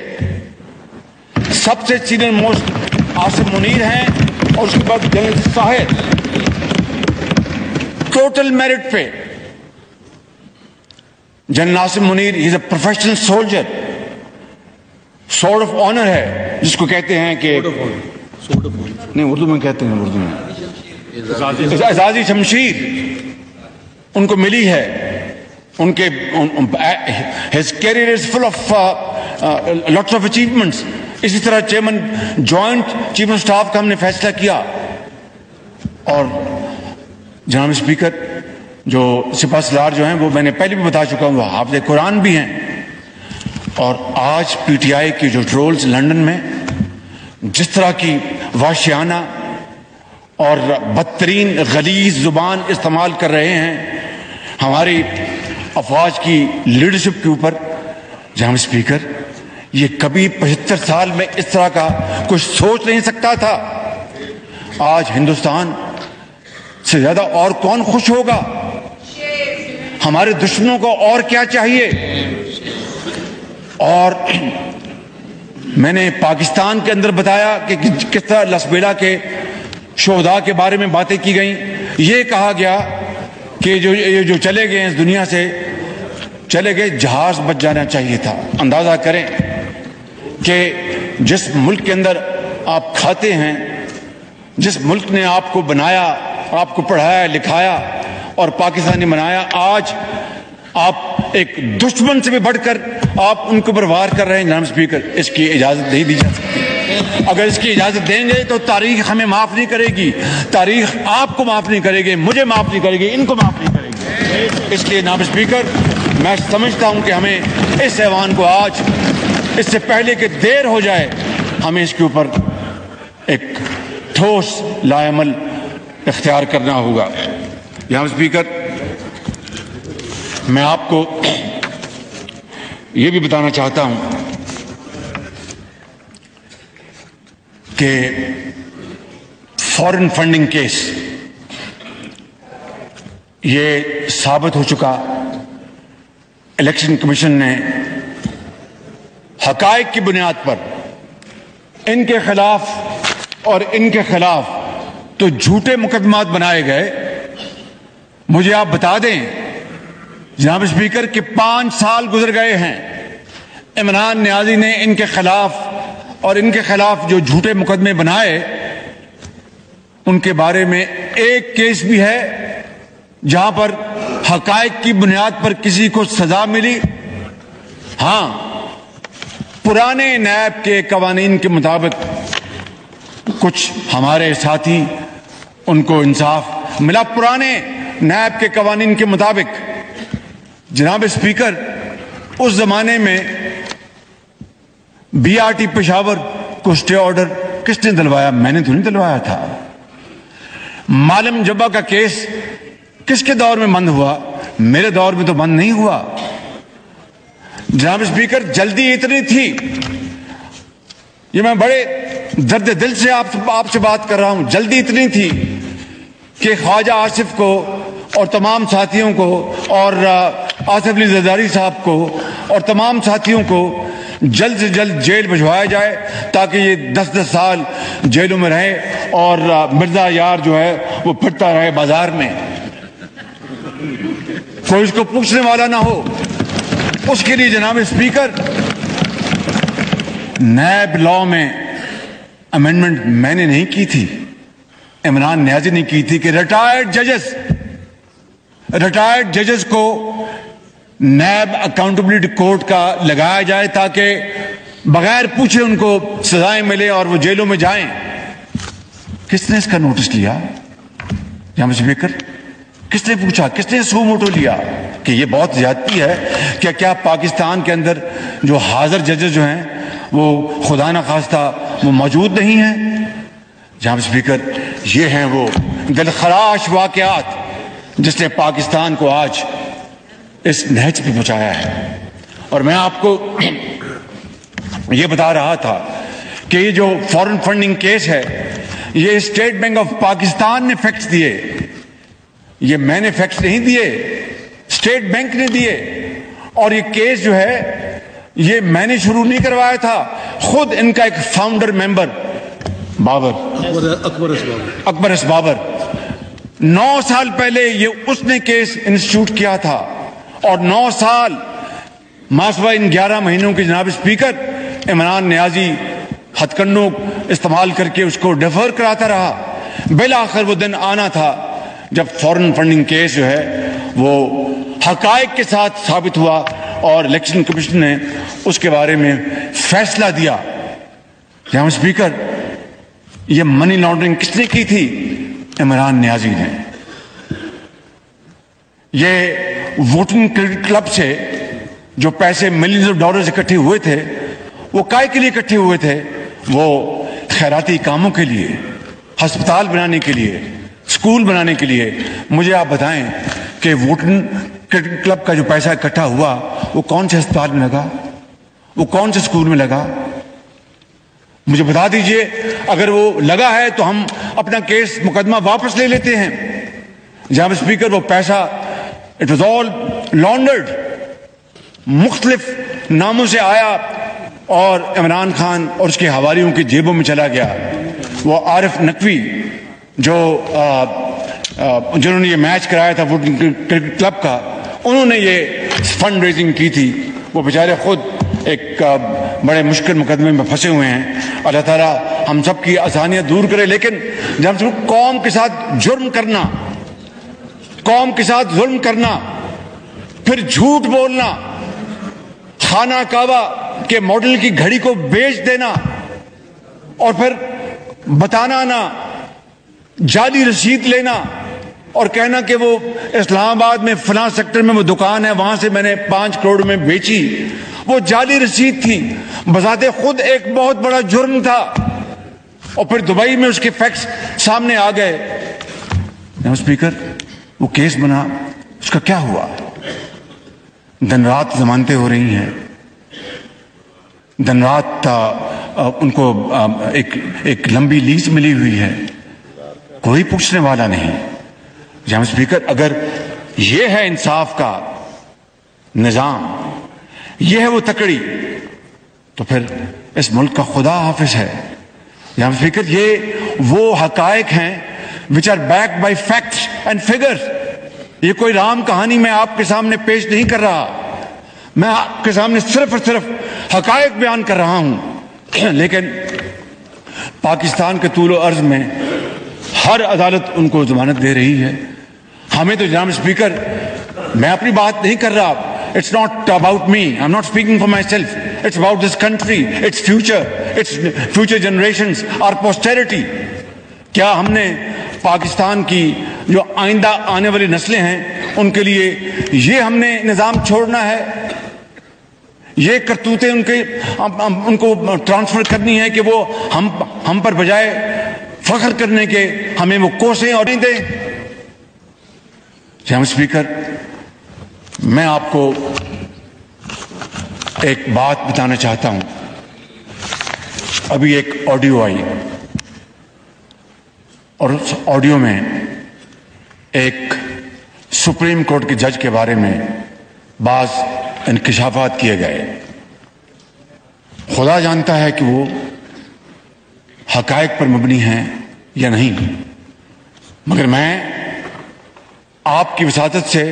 سب سے سینئر موسٹ عاصم منیر ہیں اور اس کے بعد جنرل ساحر، ٹوٹل میرٹ پہ. General Asim Munir is a professional soldier, sword of honour ہے جس کو کہتے ہیں کہ نہیں اردو میں کہتے ہیں، اردو میں اعزازی شمشیر ان کو ملی ہے. ان کے his career is full of lots of achievements. اسی طرح chairman joint chief of staff کا ہم نے فیصلہ کیا. اور جناب اسپیکر، جو سپہ سالار جو ہیں وہ میں نے پہلے بھی بتا چکا ہوں وہ حافظ قرآن بھی ہیں. اور آج پی ٹی آئی کے جو ٹرولز لندن میں جس طرح کی وحشیانہ اور بدترین غلیظ زبان استعمال کر رہے ہیں ہماری افواج کی لیڈرشپ کے اوپر، جناب اسپیکر یہ کبھی 75 سال میں اس طرح کا کچھ سوچ نہیں سکتا تھا. آج ہندوستان سے زیادہ اور کون خوش ہوگا؟ ہمارے دشمنوں کو اور کیا چاہیے؟ اور میں نے پاکستان کے اندر بتایا کہ کس طرح لسبیلا کے شہداء کے بارے میں باتیں کی گئیں. یہ کہا گیا کہ جو چلے گئے اس دنیا سے چلے گئے، جہاز بچ جانا چاہیے تھا. اندازہ کریں کہ جس ملک کے اندر آپ کھاتے ہیں، جس ملک نے آپ کو بنایا، آپ کو پڑھایا لکھایا اور پاکستانی بنایا، آج آپ ایک دشمن سے بھی بڑھ کر آپ ان کو برباد کر رہے ہیں. جناب اسپیکر، اس کی اجازت نہیں دی جا سکتی. اگر اس کی اجازت دیں گے تو تاریخ ہمیں معاف نہیں کرے گی، تاریخ آپ کو معاف نہیں کرے گی، مجھے معاف نہیں کرے گی، ان کو معاف نہیں کرے گی. اس لیے جناب اسپیکر میں سمجھتا ہوں کہ ہمیں اس ایوان کو آج اس سے پہلے کہ دیر ہو جائے ہمیں اس کے اوپر ایک ٹھوس لائعمل اختیار کرنا ہوگا. جناب اسپیکر، میں آپ کو یہ بھی بتانا چاہتا ہوں کہ فارن فنڈنگ کیس یہ ثابت ہو چکا. الیکشن کمیشن نے حقائق کی بنیاد پر ان کے خلاف اور ان کے خلاف تو جھوٹے مقدمات بنائے گئے. مجھے آپ بتا دیں جناب اسپیکر کہ 5 سال گزر گئے ہیں، عمران نیازی نے ان کے خلاف اور ان کے خلاف جو جھوٹے مقدمے بنائے ان کے بارے میں ایک کیس بھی ہے جہاں پر حقائق کی بنیاد پر کسی کو سزا ملی. ہاں، پرانے نیب کے قوانین کے مطابق کچھ ہمارے ساتھی ان کو انصاف ملا. پرانے نیب کے قوانین کے مطابق جناب اسپیکر اس زمانے میں بی آر ٹی پشاور کو اسٹے آرڈر کس نے دلوایا؟ میں نے تو نہیں دلوایا تھا. معلم جبا کا کیس کس کے دور میں بند ہوا؟ میرے دور میں تو بند نہیں ہوا. جناب اسپیکر، جلدی اتنی تھی، یہ میں بڑے درد دل سے آپ سے بات کر رہا ہوں، جلدی اتنی تھی کہ خواجہ آصف کو اور تمام ساتھیوں کو اور آصف علی زرداری صاحب کو اور تمام ساتھیوں کو جلد سے جلد جیل بھجوایا جائے تاکہ یہ 10 سال جیلوں میں رہے اور مرزا یار جو ہے وہ پھرتا رہے بازار میں، کوئی اس کو پوچھنے والا نہ ہو۔ اس کے لیے جناب اسپیکر نیب لا میں امینڈمنٹ میں نے نہیں کی تھی، عمران نیازی نے کی تھی کہ ریٹائرڈ ججز کو نیب اکاؤنٹیبلٹی کورٹ کا لگایا جائے تاکہ بغیر پوچھے ان کو سزائیں ملے اور وہ جیلوں میں جائیں۔ کس نے اس کا نوٹس لیا جناب اسپیکر؟ کس نے پوچھا؟ کس نے سو موٹو لیا کہ یہ بہت زیادتی ہے؟ کیا پاکستان کے اندر جو حاضر ججز جو ہیں وہ خدا نہ خواستہ وہ موجود نہیں ہیں؟ جناب اسپیکر، یہ ہیں وہ دلخراش واقعات جس نے پاکستان کو آج اس نہج پہ پہنچایا ہے۔ اور میں آپ کو یہ بتا رہا تھا کہ یہ جو فورن فنڈنگ کیس ہے، یہ اسٹیٹ بینک آف پاکستان نے فیکٹس دیے، یہ میں نے فیکٹس نہیں دیے، اسٹیٹ بینک نے دیے۔ اور یہ کیس جو ہے یہ میں نے شروع نہیں کروایا تھا، خود ان کا ایک فاؤنڈر ممبر اکبر اس بابر 9 سال پہلے یہ اس نے کیس انسٹیٹیوٹ کیا تھا، اور 9 سال ماسوا ان 11 مہینوں کے جناب اسپیکر عمران نیازی ہتھ کنڈوں استعمال کر کے اس کو ڈیفر کراتا رہا۔ بالآخر وہ دن آنا تھا جب فورن فنڈنگ کیس جو ہے وہ حقائق کے ساتھ ثابت ہوا اور الیکشن کمیشن نے اس کے بارے میں فیصلہ دیا۔ جناب اسپیکر، یہ منی لانڈرنگ کس نے کی تھی؟ عمران نیازی نے۔ یہ ووٹنگ کلب سے جو پیسے ملینز آف ڈالرز اکٹھے ہوئے تھے، وہ کائے کے لیے اکٹھے ہوئے تھے؟ وہ خیراتی کاموں کے لیے، ہسپتال بنانے کے لیے، اسکول بنانے کے لیے۔ مجھے آپ بتائیں کہ ووٹنگ کلب کا جو پیسہ اکٹھا ہوا وہ کون سے ہسپتال میں لگا، وہ کون سے اسکول میں لگا؟ مجھے بتا دیجئے، اگر وہ لگا ہے تو ہم اپنا کیس مقدمہ واپس لے لیتے ہیں۔ جناب اسپیکر، وہ پیسہ اٹ واز آل لانڈرڈ، مختلف ناموں سے آیا اور عمران خان اور اس کے حواریوں کی جیبوں میں چلا گیا۔ وہ عارف نقوی جنہوں نے یہ میچ کرایا تھا ووٹنگ کلب کا، انہوں نے یہ فنڈ ریزنگ کی تھی۔ وہ بیچارے خود ایک بڑے مشکل مقدمے میں پھنسے ہوئے ہیں۔ اللہ تعالیٰ ہم سب کی آسانیاں دور کرے، لیکن جب قوم کے ساتھ جرم کرنا، قوم کے ساتھ ظلم کرنا، پھر جھوٹ بولنا، خانہ کعبہ کے ماڈل کی گھڑی کو بیچ دینا اور پھر بتانا نہ، جعلی رسید لینا اور کہنا کہ وہ اسلام آباد میں فلاں سیکٹر میں وہ دکان ہے، وہاں سے میں نے 5 کروڑ میں بیچی، وہ جعلی رسید تھی، بذات خود ایک بہت بڑا جرم تھا۔ اور پھر دبئی میں اس کے فیکٹس سامنے آ گئے۔ اسپیکر، وہ کیس بنا، اس کا کیا ہوا؟ دن رات ضمانتیں ہو رہی ہیں، دن رات ان کو ایک لمبی لیز ملی ہوئی ہے، کوئی پوچھنے والا نہیں۔ جناب اسپیکر، اگر یہ ہے انصاف کا نظام، یہ ہے وہ تکڑی، تو پھر اس ملک کا خدا حافظ ہے۔ جناب اسپیکر، یہ وہ حقائق ہیں which are backed by facts and figures۔ یہ کوئی رام کہانی میں آپ کے سامنے پیش نہیں کر رہا، میں آپ کے سامنے صرف اور صرف حقائق بیان کر رہا ہوں۔ لیکن پاکستان کے طول و عرض میں ہر عدالت ان کو ضمانت دے رہی ہے۔ ہمیں تو جناب اسپیکر، میں اپنی بات نہیں کر رہا، it's not about me, I'm not speaking for myself, it's about this country, its future, its future generations, our posterity۔ کیا ہم نے پاکستان کی جو آئندہ آنے والی نسلیں ہیں ان کے لیے یہ ہم نے نظام چھوڑنا ہے؟ یہ کرتوتیں ان کو ٹرانسفر کرنی ہے کہ وہ ہم پر بجائے فخر کرنے کے ہمیں وہ کوسیں اور نہیں دیں؟ جناب اسپیکر، میں آپ کو ایک بات بتانا چاہتا ہوں۔ ابھی ایک آڈیو آئی اور اس آڈیو میں ایک سپریم کورٹ کے جج کے بارے میں بعض انکشافات کیے گئے۔ خدا جانتا ہے کہ وہ حقائق پر مبنی ہیں یا نہیں، مگر میں آپ کی وساطت سے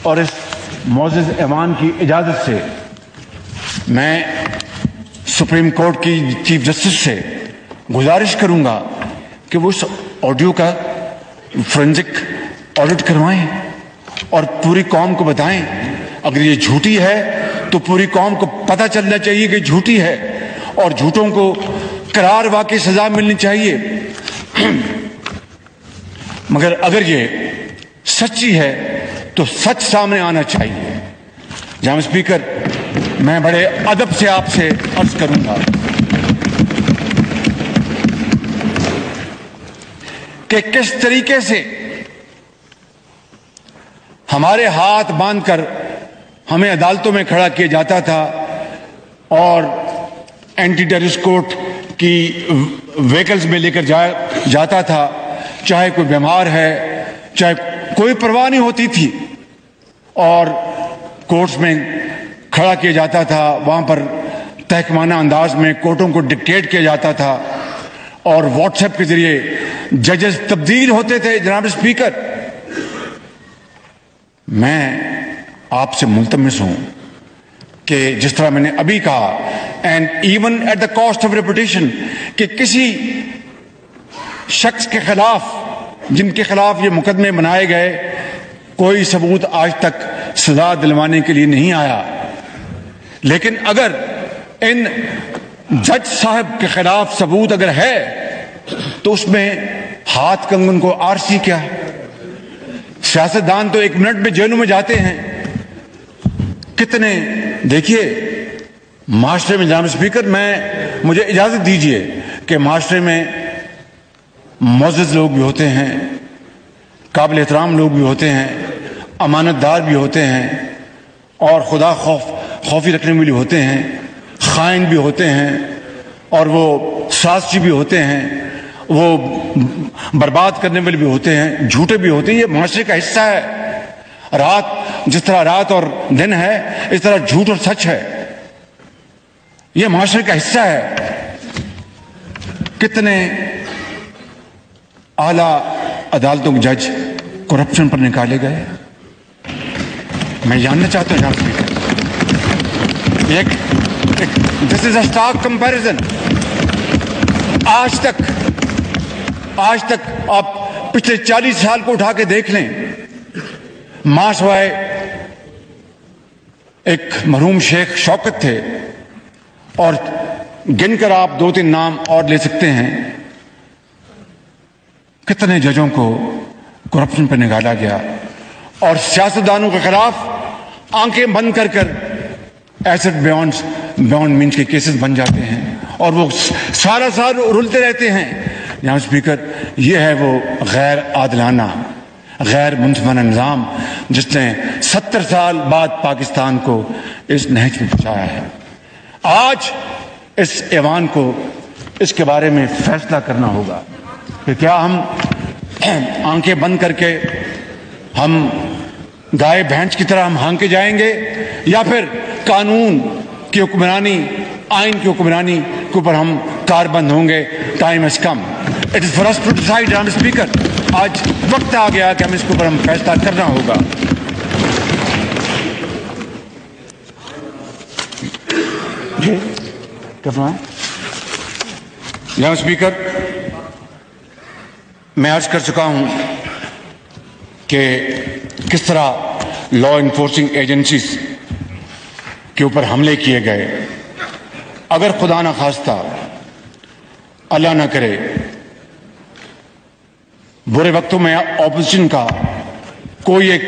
اور اس معزز ایوان کی اجازت سے میں سپریم کورٹ کی چیف جسٹس سے گزارش کروں گا کہ وہ اس آڈیو کا فورینزک آڈٹ کروائیں اور پوری قوم کو بتائیں. اگر یہ جھوٹی ہے تو پوری قوم کو پتہ چلنا چاہیے کہ جھوٹی ہے اور جھوٹوں کو قرار واقعی سزا ملنی چاہیے. مگر اگر یہ سچی ہے تو سچ سامنے آنا چاہیے. جناب اسپیکر، میں بڑے ادب سے آپ سے عرض کروں گا کہ کس طریقے سے ہمارے ہاتھ باندھ کر ہمیں عدالتوں میں کھڑا کیا جاتا تھا اور اینٹی ٹیررسٹ کورٹ کی وہیکلز میں لے کر جاتا تھا. چاہے کوئی بیمار ہے، چاہے کوئی پرواہ نہیں ہوتی تھی، اور کورٹس میں کھڑا کیا جاتا تھا. وہاں پر تحکمانہ انداز میں کورٹوں کو ڈکٹیٹ کیا جاتا تھا اور واٹس ایپ کے ذریعے ججز تبدیل ہوتے تھے. جناب اسپیکر، میں آپ سے ملتمس ہوں کہ جس طرح میں نے ابھی کہا، and even at the cost of reputation, کہ کسی شخص کے خلاف جن کے خلاف یہ مقدمے بنائے گئے کوئی ثبوت آج تک سزا دلوانے کے لیے نہیں آیا. لیکن اگر ان جج صاحب کے خلاف ثبوت اگر ہے تو اس میں ہاتھ کنگن کو آرسی کیا؟ سیاستدان تو 1 منٹ میں جیلوں میں جاتے ہیں. کتنے دیکھیے معاشرے میں، جناب اسپیکر مجھے اجازت دیجیے کہ معاشرے میں معزز لوگ بھی ہوتے ہیں، قابل احترام لوگ بھی ہوتے ہیں، امانت دار بھی ہوتے ہیں، اور خدا خوفی رکھنے والے ہوتے ہیں، خائن بھی ہوتے ہیں، اور وہ سازشی بھی ہوتے ہیں، وہ برباد کرنے والے بھی ہوتے ہیں، جھوٹے بھی ہوتے ہیں. یہ معاشرے کا حصہ ہے. جس طرح رات اور دن ہے، اس طرح جھوٹ اور سچ ہے. یہ معاشرے کا حصہ ہے. کتنے اعلیٰ عدالتوں کے جج کرپشن پر نکالے گئے. میں جاننا چاہتا ہوں جناب اسپیکر، دس از اے اسٹارک کمپیریزن. آج تک آپ پچھلے 40 سال کو اٹھا کے دیکھ لیں. ماسوائے ایک مرحوم شیخ شوکت تھے، اور گن کر آپ 2-3 نام اور لے سکتے ہیں. کتنے ججوں کو کرپشن پر نکالا گیا، اور سیاستدانوں کے خلاف آنکھیں بند کر کر ایسٹ بیونڈ مینس کے کیسز بن جاتے ہیں، اور وہ سارا سال رلتے رہتے ہیں. جناب اسپیکر، یہ ہے وہ غیر عادلانہ، غیر منصفانہ نظام جس نے 70 سال بعد پاکستان کو اس نہج میں پہنچایا ہے. آج اس ایوان کو اس کے بارے میں فیصلہ کرنا ہوگا کہ کیا ہم آنکھیں بند کر کے ہم گائے بھینس کی طرح ہم ہانکے جائیں گے، یا پھر قانون کی حکمرانی، آئین کی حکمرانی کے اوپر ہم کاربند ہوں گے. Time has come, it is for us to decide. جناب اسپیکر، آج وقت آ گیا کہ ہم اس کے اوپر ہم فیصلہ کرنا ہوگا. جناب اسپیکر، میں عرض کر چکا ہوں کہ کس طرح لا انفورسنگ ایجنسیز کے اوپر حملے کیے گئے. اگر خدا نہ خواستہ، اللہ نہ کرے، برے وقتوں میں اپوزیشن کا کوئی ایک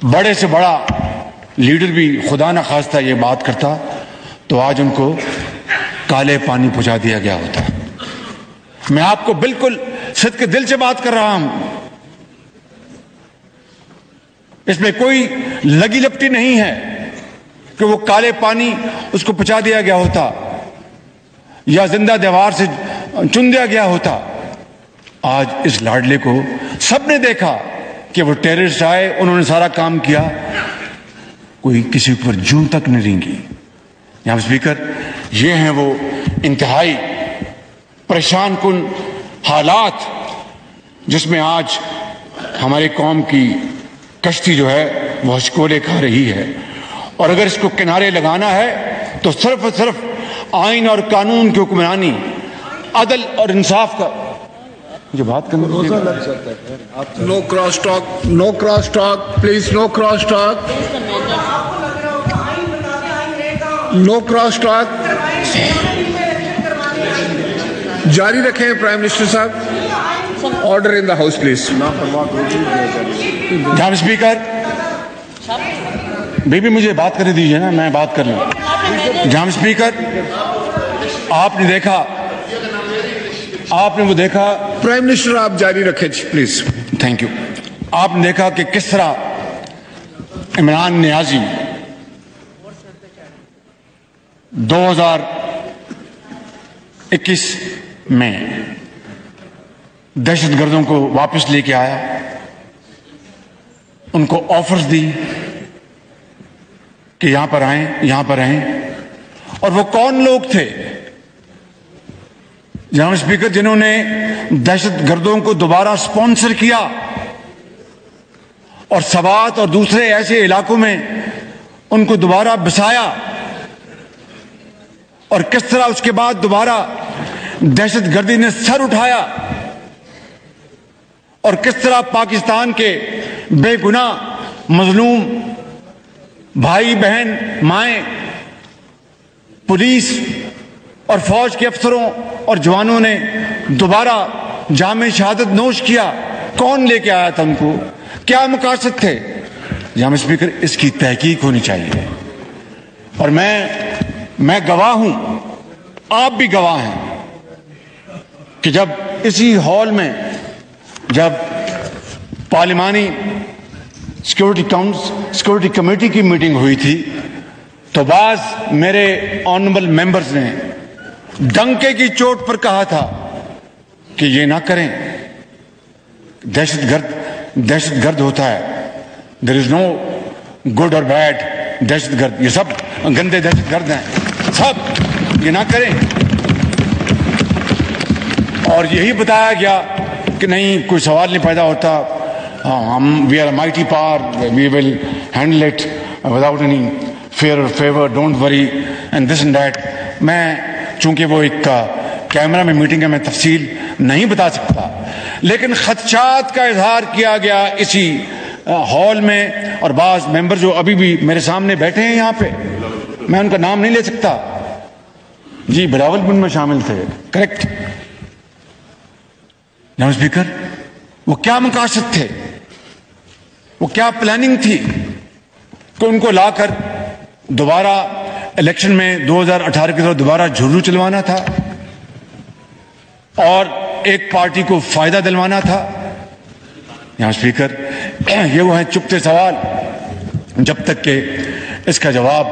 بڑے سے بڑا لیڈر بھی خدا نہ خواستہ یہ بات کرتا تو آج ان کو کالے پانی پہنچا دیا گیا ہوتا. میں آپ کو بالکل صدق دل سے بات کر رہا ہوں. اس میں کوئی لگی لپٹی نہیں ہے کہ وہ کالے پانی اس کو پہنچا دیا گیا ہوتا یا زندہ دیوار سے چن دیا گیا ہوتا. آج اس لاڈلے کو سب نے دیکھا کہ وہ ٹیررسٹ آئے، انہوں نے سارا کام کیا، کوئی کسی پر جون تک نہیں رینگی. یہاں اسپیکر، یہ ہیں وہ انتہائی پریشان کن حالات جس میں آج ہماری قوم کی کشتی جو ہے وہ ہچکولے کھا رہی ہے. اور اگر اس کو کنارے لگانا ہے تو صرف اور صرف آئین اور قانون کی حکمرانی، عدل اور انصاف کا. مجھے بات کرنا لگ سکتا ہے. No cross talk. No cross talk. Please, no cross talk. No cross talk. جاری رکھیں پرائم منسٹر صاحب. Order in the house please. جناب اسپیکر، بیبی مجھے بات کرنے دیجیے نا، میں بات کر لوں. جناب اسپیکر، آپ نے وہ دیکھا. پرائم منسٹر آپ جاری رکھیں پلیز. Thank you. آپ نے دیکھا کہ کس طرح عمران نیازی 2021 میں دہشت گردوں کو واپس لے کے آیا، ان کو آفرز دی کہ یہاں پر آئیں، یہاں پر رہیں. اور وہ کون لوگ تھے جناب اسپیکر جنہوں نے دہشت گردوں کو دوبارہ سپانسر کیا اور سوات اور دوسرے ایسے علاقوں میں ان کو دوبارہ بسایا، اور کس طرح اس کے بعد دوبارہ دہشت گردی نے سر اٹھایا، اور کس طرح پاکستان کے بے گناہ مظلوم بھائی بہن مائیں، پولیس اور فوج کے افسروں اور جوانوں نے دوبارہ جام شہادت نوش کیا. کون لے کے آیا تھا ان کو؟ کیا مقاصد تھے؟ جناب اسپیکر، اس کی تحقیق ہونی چاہیے. اور میں گواہ ہوں، آپ بھی گواہ ہیں کہ جب اسی ہال میں جب پارلیمانی سیکورٹی کمیٹی کی میٹنگ ہوئی تھی تو بعض میرے آنریبل ممبرز نے ڈنکے کی چوٹ پر کہا تھا کہ یہ نہ کریں، دہشت گرد ہوتا ہے. دیر از نو گڈ اور بیڈ دہشت گرد، یہ سب گندے دہشت گرد ہیں، سب یہ نہ کریں. اور یہی بتایا گیا کہ نہیں، کوئی سوال نہیں پیدا ہوتا، we are a mighty power, we will handle it without any fear or favour, don't worry and this and that. میں چونکہ وہ ایک کیمرہ میں میٹنگ ہے، میں تفصیل نہیں بتا سکتا، لیکن خدشات کا اظہار کیا گیا اسی ہال میں. اور بعض ممبر جو ابھی بھی میرے سامنے بیٹھے ہیں یہاں پہ، میں ان کا نام نہیں لے سکتا، جی بلاول بن میں شامل تھے، کریکٹ. جناب اسپیکر، وہ کیا مقاصد تھے، وہ کیا پلاننگ تھی کہ ان کو لا کر دوبارہ الیکشن میں 2018 کی طرف دوبارہ جھرو چلوانا تھا اور ایک پارٹی کو فائدہ دلوانا تھا. یہاں اسپیکر، یہ وہ ہیں چپتے سوال، جب تک کہ اس کا جواب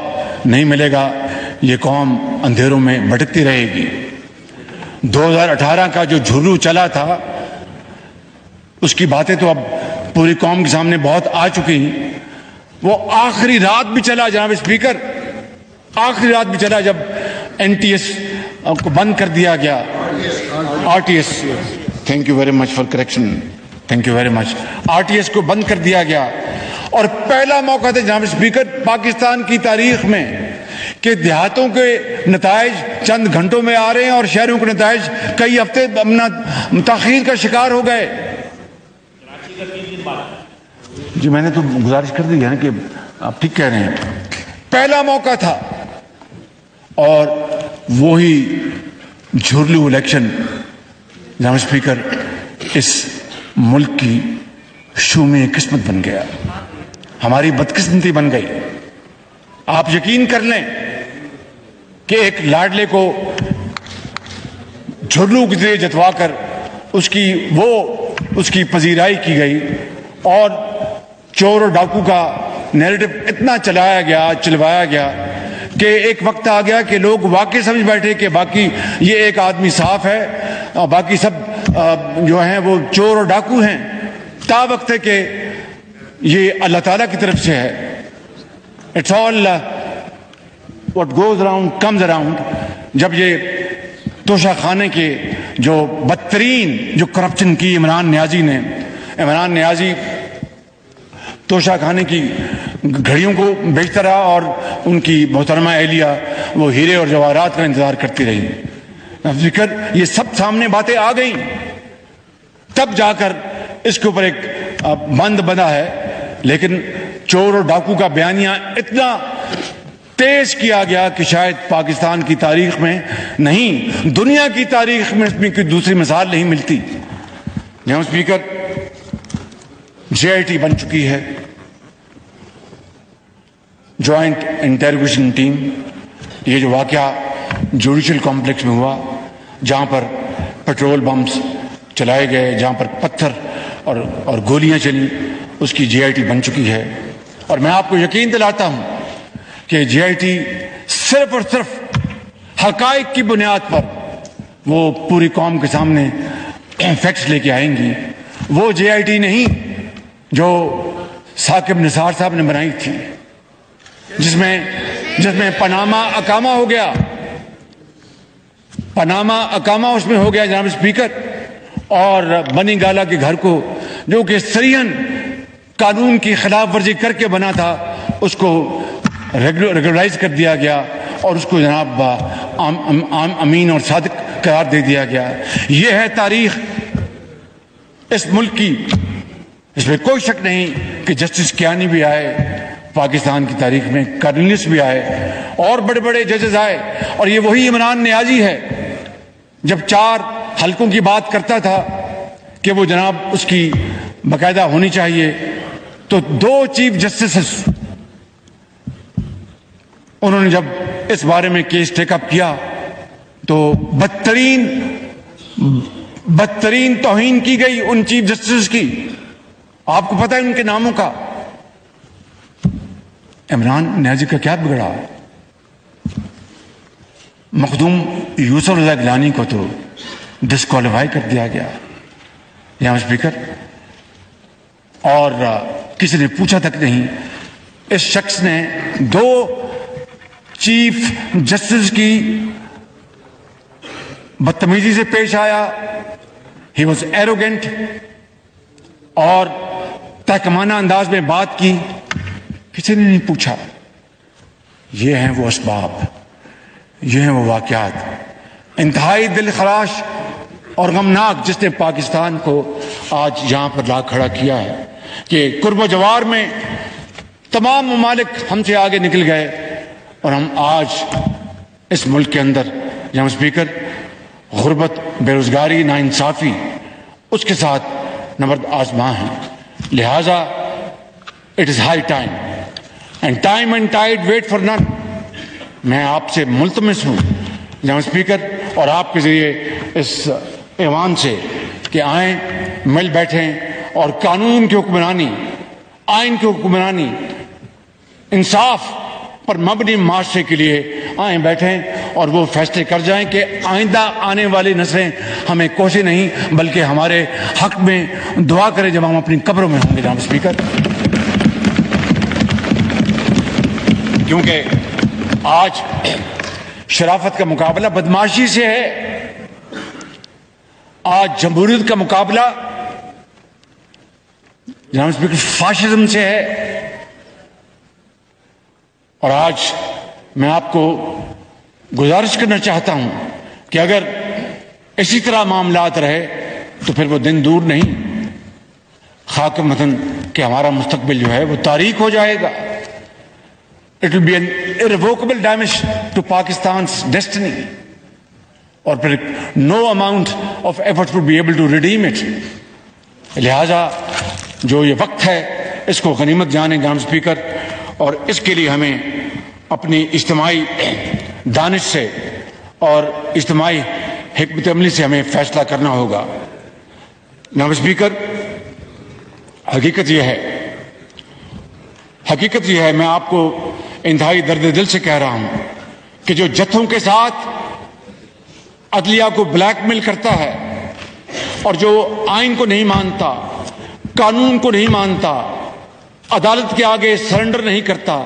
نہیں ملے گا یہ قوم اندھیروں میں بھٹکتی رہے گی. 2018 کا جو جھرو چلا تھا اس کی باتیں تو اب پوری قوم کے سامنے بہت آ چکی ہیں. وہ آخری رات بھی چلا جناب اسپیکر، آخری رات بھی چلا جب NTS کو بند کر دیا گیا. RTS، thank you very much for correction, thank you very much. RTS کو بند کر دیا گیا، اور پہلا موقع تھا جناب اسپیکر پاکستان کی تاریخ میں کہ دیہاتوں کے نتائج چند گھنٹوں میں آ رہے ہیں اور شہروں کے نتائج کئی ہفتے تاخیر کا شکار ہو گئے. جی میں نے تو گزارش کر دی ہے نا کہ آپ ٹھیک کہہ رہے ہیں. پہلا موقع تھا، اور وہی جھرلو الیکشن جناب اسپیکر اس ملک کی شومی قسمت بن گیا، ہماری بدقسمتی بن گئی. آپ یقین کر لیں کہ ایک لاڈلے کو جھرلو کے ذریعے جتوا کر اس کی پذیرائی کی گئی، اور چور اور ڈاکو کا نیریٹو اتنا چلوایا گیا کہ ایک وقت آ گیا کہ لوگ واقعی سمجھ بیٹھے کہ باقی یہ ایک آدمی صاف ہے اور باقی سب جو ہیں وہ چور اور ڈاکو ہیں. تا وقت ہے کہ یہ اللہ تعالیٰ کی طرف سے ہے. It's all what goes around comes around. جب یہ توشہ خانے کے جو بدترین جو کرپشن کی عمران نیازی توشہ خانے کی گھڑیوں کو بیچتا رہا اور ان کی محترمہ اہلیہ وہ ہیرے اور جواہرات کا انتظار کرتی رہی. فکر یہ سب سامنے باتیں آ گئیں, تب جا کر اس کے اوپر ایک بند بنا ہے. لیکن چور اور ڈاکو کا بیانیہ اتنا تیز کیا گیا کہ شاید پاکستان کی تاریخ میں نہیں, دنیا کی تاریخ میں اس میں کوئی دوسری مثال نہیں ملتی. جناب اسپیکر, JIT بن چکی ہے, جوائنٹ انٹروگیشن ٹیم. یہ جو واقعہ جوڈیشل کمپلیکس میں ہوا, جہاں پر پیٹرول بمس چلائے گئے, جہاں پر پتھر اور گولیاں چلیں, اس کی JIT بن چکی ہے. اور میں آپ کو یقین دلاتا ہوں کہ JIT صرف اور صرف حقائق کی بنیاد پر وہ پوری قوم کے سامنے فیکٹس لے کے آئیں گی. وہ JIT نہیں جو ثاقب نثار صاحب نے بنائی تھی, جس میں پاناما اقامہ ہو گیا, پاناما اقامہ اس میں ہو گیا جناب اسپیکر. اور بنی گالا کے گھر کو جو کہ سریحن قانون کی خلاف ورزی کر کے بنا تھا, اس کو ریگولرائز کر دیا گیا اور اس کو جناب امین اور صادق قرار دے دیا گیا. یہ ہے تاریخ اس ملک کی. اس میں کوئی شک نہیں کہ جسٹس کیانی بھی آئے پاکستان کی تاریخ میں, کارنیلیس بھی آئے اور بڑے بڑے ججز آئے. اور یہ وہی عمران نیازی ہے جب 4 حلقوں کی بات کرتا تھا کہ وہ جناب اس کی باقاعدہ ہونی چاہیے, تو 2 چیف جسٹسز انہوں نے جب اس بارے میں کیس ٹیک اپ کیا تو بدترین توہین کی گئی ان چیف جسٹسز کی. آپ کو پتہ ہے ان کے ناموں کا. عمران نیازی کا کیا بگڑا؟ مخدوم یوسف رضا گیلانی کو تو ڈسکوالیفائی کر دیا گیا یہاں اسپیکر, اور کسی نے پوچھا تک نہیں. اس شخص نے 2 چیف جسٹس کی بدتمیزی سے پیش آیا. ہی واز ایروگینٹ اور تحکمانہ انداز میں بات کی, کسی نے نہیں پوچھا. یہ ہیں وہ اسباب, یہ ہیں وہ واقعات انتہائی دل خراش اور غمناک جس نے پاکستان کو آج یہاں پر لا کھڑا کیا ہے کہ قرب و جوار میں تمام ممالک ہم سے آگے نکل گئے اور ہم آج اس ملک کے اندر جناب اسپیکر غربت, بے روزگاری, ناانصافی اس کے ساتھ نبرد آزما ہیں. لہذا it is high time and time and tide wait for none. میں آپ سے ملتمس ہوں جناب اسپیکر اور آپ کے ذریعے اس ایوان سے کہ آئیں, مل بیٹھیں اور قانون کی حکمرانی, آئین کی حکمرانی, انصاف پر مبنی معاشرے کے لیے آئیں بیٹھیں اور وہ فیصلے کر جائیں کہ آئندہ آنے والی نسلیں ہمیں کوسے نہیں بلکہ ہمارے حق میں دعا کریں جب ہم اپنی قبروں میں ہوں گے جناب اسپیکر. کیونکہ آج شرافت کا مقابلہ بدماشی سے ہے, آج جمہوریت کا مقابلہ جناب اسپیکر فاشزم سے ہے. اور آج میں آپ کو گزارش کرنا چاہتا ہوں کہ اگر اسی طرح معاملات رہے تو پھر وہ دن دور نہیں, خاک وطن کہ ہمارا مستقبل جو ہے وہ تاریک ہو جائے گا. It will be an irrevocable damage to Pakistan's destiny. اور پھر no amount of effort will be able to redeem it. لہذا جو یہ وقت ہے اس کو غنیمت جانیں جناب اسپیکر, اور اس کے لیے ہمیں اپنی اجتماعی دانش سے اور اجتماعی حکمت عملی سے ہمیں فیصلہ کرنا ہوگا. جناب اسپیکر حقیقت یہ ہے میں آپ کو انتہائی درد دل سے کہہ رہا ہوں کہ جو جتھوں کے ساتھ عدلیہ کو بلیک میل کرتا ہے اور جو آئین کو نہیں مانتا, قانون کو نہیں مانتا, عدالت کے آگے سرنڈر نہیں کرتا,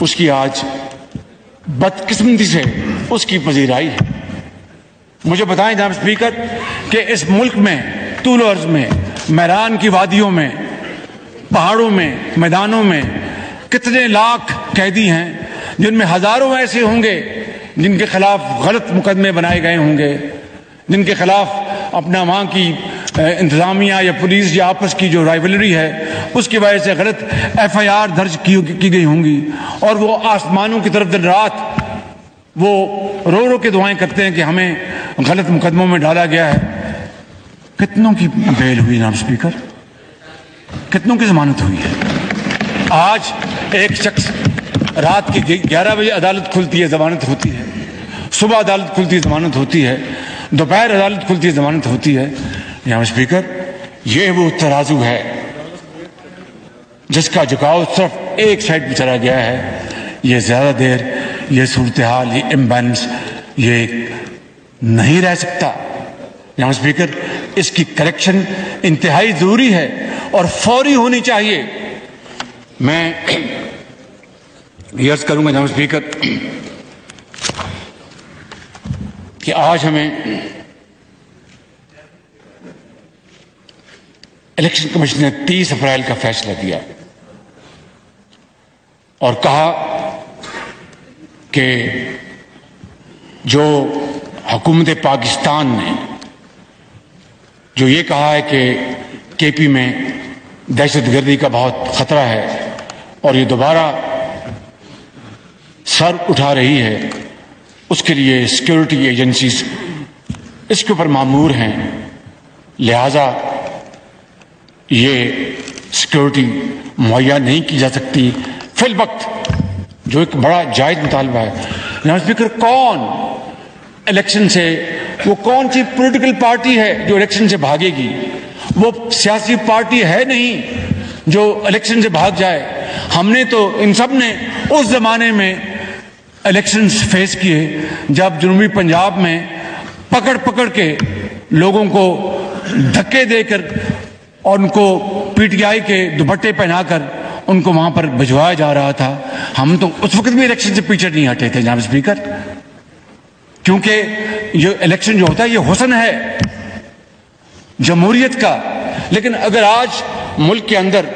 اس کی آج بدقسمتی سے اس کی پذیرائی ہے. مجھے بتائیں جناب اسپیکر کہ اس ملک میں طول و عرض میں میران کی وادیوں میں پہاڑوں میں میدانوں میں کتنے لاکھ قیدی ہیں جن میں ہزاروں ایسے ہوں گے جن کے خلاف غلط مقدمے بنائے گئے ہوں گے, جن کے خلاف اپنا وہاں کی انتظامیہ یا پولیس یا آپس کی جو رائیولری ہے اس کی وجہ سے غلط FIR درج کی گئی ہوں گی, اور وہ آسمانوں کی طرف دن رات وہ رو رو کے دعائیں کرتے ہیں کہ ہمیں غلط مقدموں میں ڈالا گیا ہے. کتنوں کی بیل ہوئی جناب اسپیکر, کتنوں کی ضمانت ہوئی ہے؟ آج ایک شخص رات کے 11 بجے عدالت کھلتی ہے ضمانت ہوتی ہے, صبح عدالت کھلتی ہے ضمانت ہوتی ہے, دوپہر عدالت کھلتی ہے ضمانت ہوتی ہے. جناب اسپیکر یہ وہ ترازو ہے جس کا جھکاؤ صرف ایک سائڈ پہ چلا گیا ہے. یہ زیادہ دیر یہ صورتحال, یہ امبیلنس یہ نہیں رہ سکتا. جناب اسپیکر اس کی کریکشن انتہائی ضروری ہے اور فوری ہونی چاہیے. میں یہ عرض کروں گا جناب اسپیکر کہ آج ہمیں الیکشن کمیشن نے 30 اپریل کا فیصلہ کیا اور کہا کہ جو حکومت پاکستان نے جو یہ کہا ہے کہ KP میں دہشت گردی کا بہت خطرہ ہے اور یہ دوبارہ سر اٹھا رہی ہے, اس کے لیے سیکورٹی ایجنسیز اس کے اوپر مامور ہیں, لہذا یہ سیکورٹی مہیا نہیں کی جا سکتی فی الوقت, جو ایک بڑا جائز مطالبہ ہے. جناب اسپیکر کون الیکشن سے, وہ کون سی پولیٹیکل پارٹی ہے جو الیکشن سے بھاگے گی؟ وہ سیاسی پارٹی ہے نہیں جو الیکشن سے بھاگ جائے. ہم نے تو ان سب نے اس زمانے میں الیکشنز فیس کیے جب جنوبی پنجاب میں پکڑ پکڑ کے لوگوں کو دھکے دے کر اور ان کو PTI کے دوپٹے پہنا کر ان کو وہاں پر بھجوایا جا رہا تھا. ہم تو اس وقت بھی الیکشن سے پیچھے نہیں ہٹے تھے جناب اسپیکر, کیونکہ یہ الیکشن جو ہوتا ہے یہ حسن ہے جمہوریت کا. لیکن اگر آج ملک کے اندر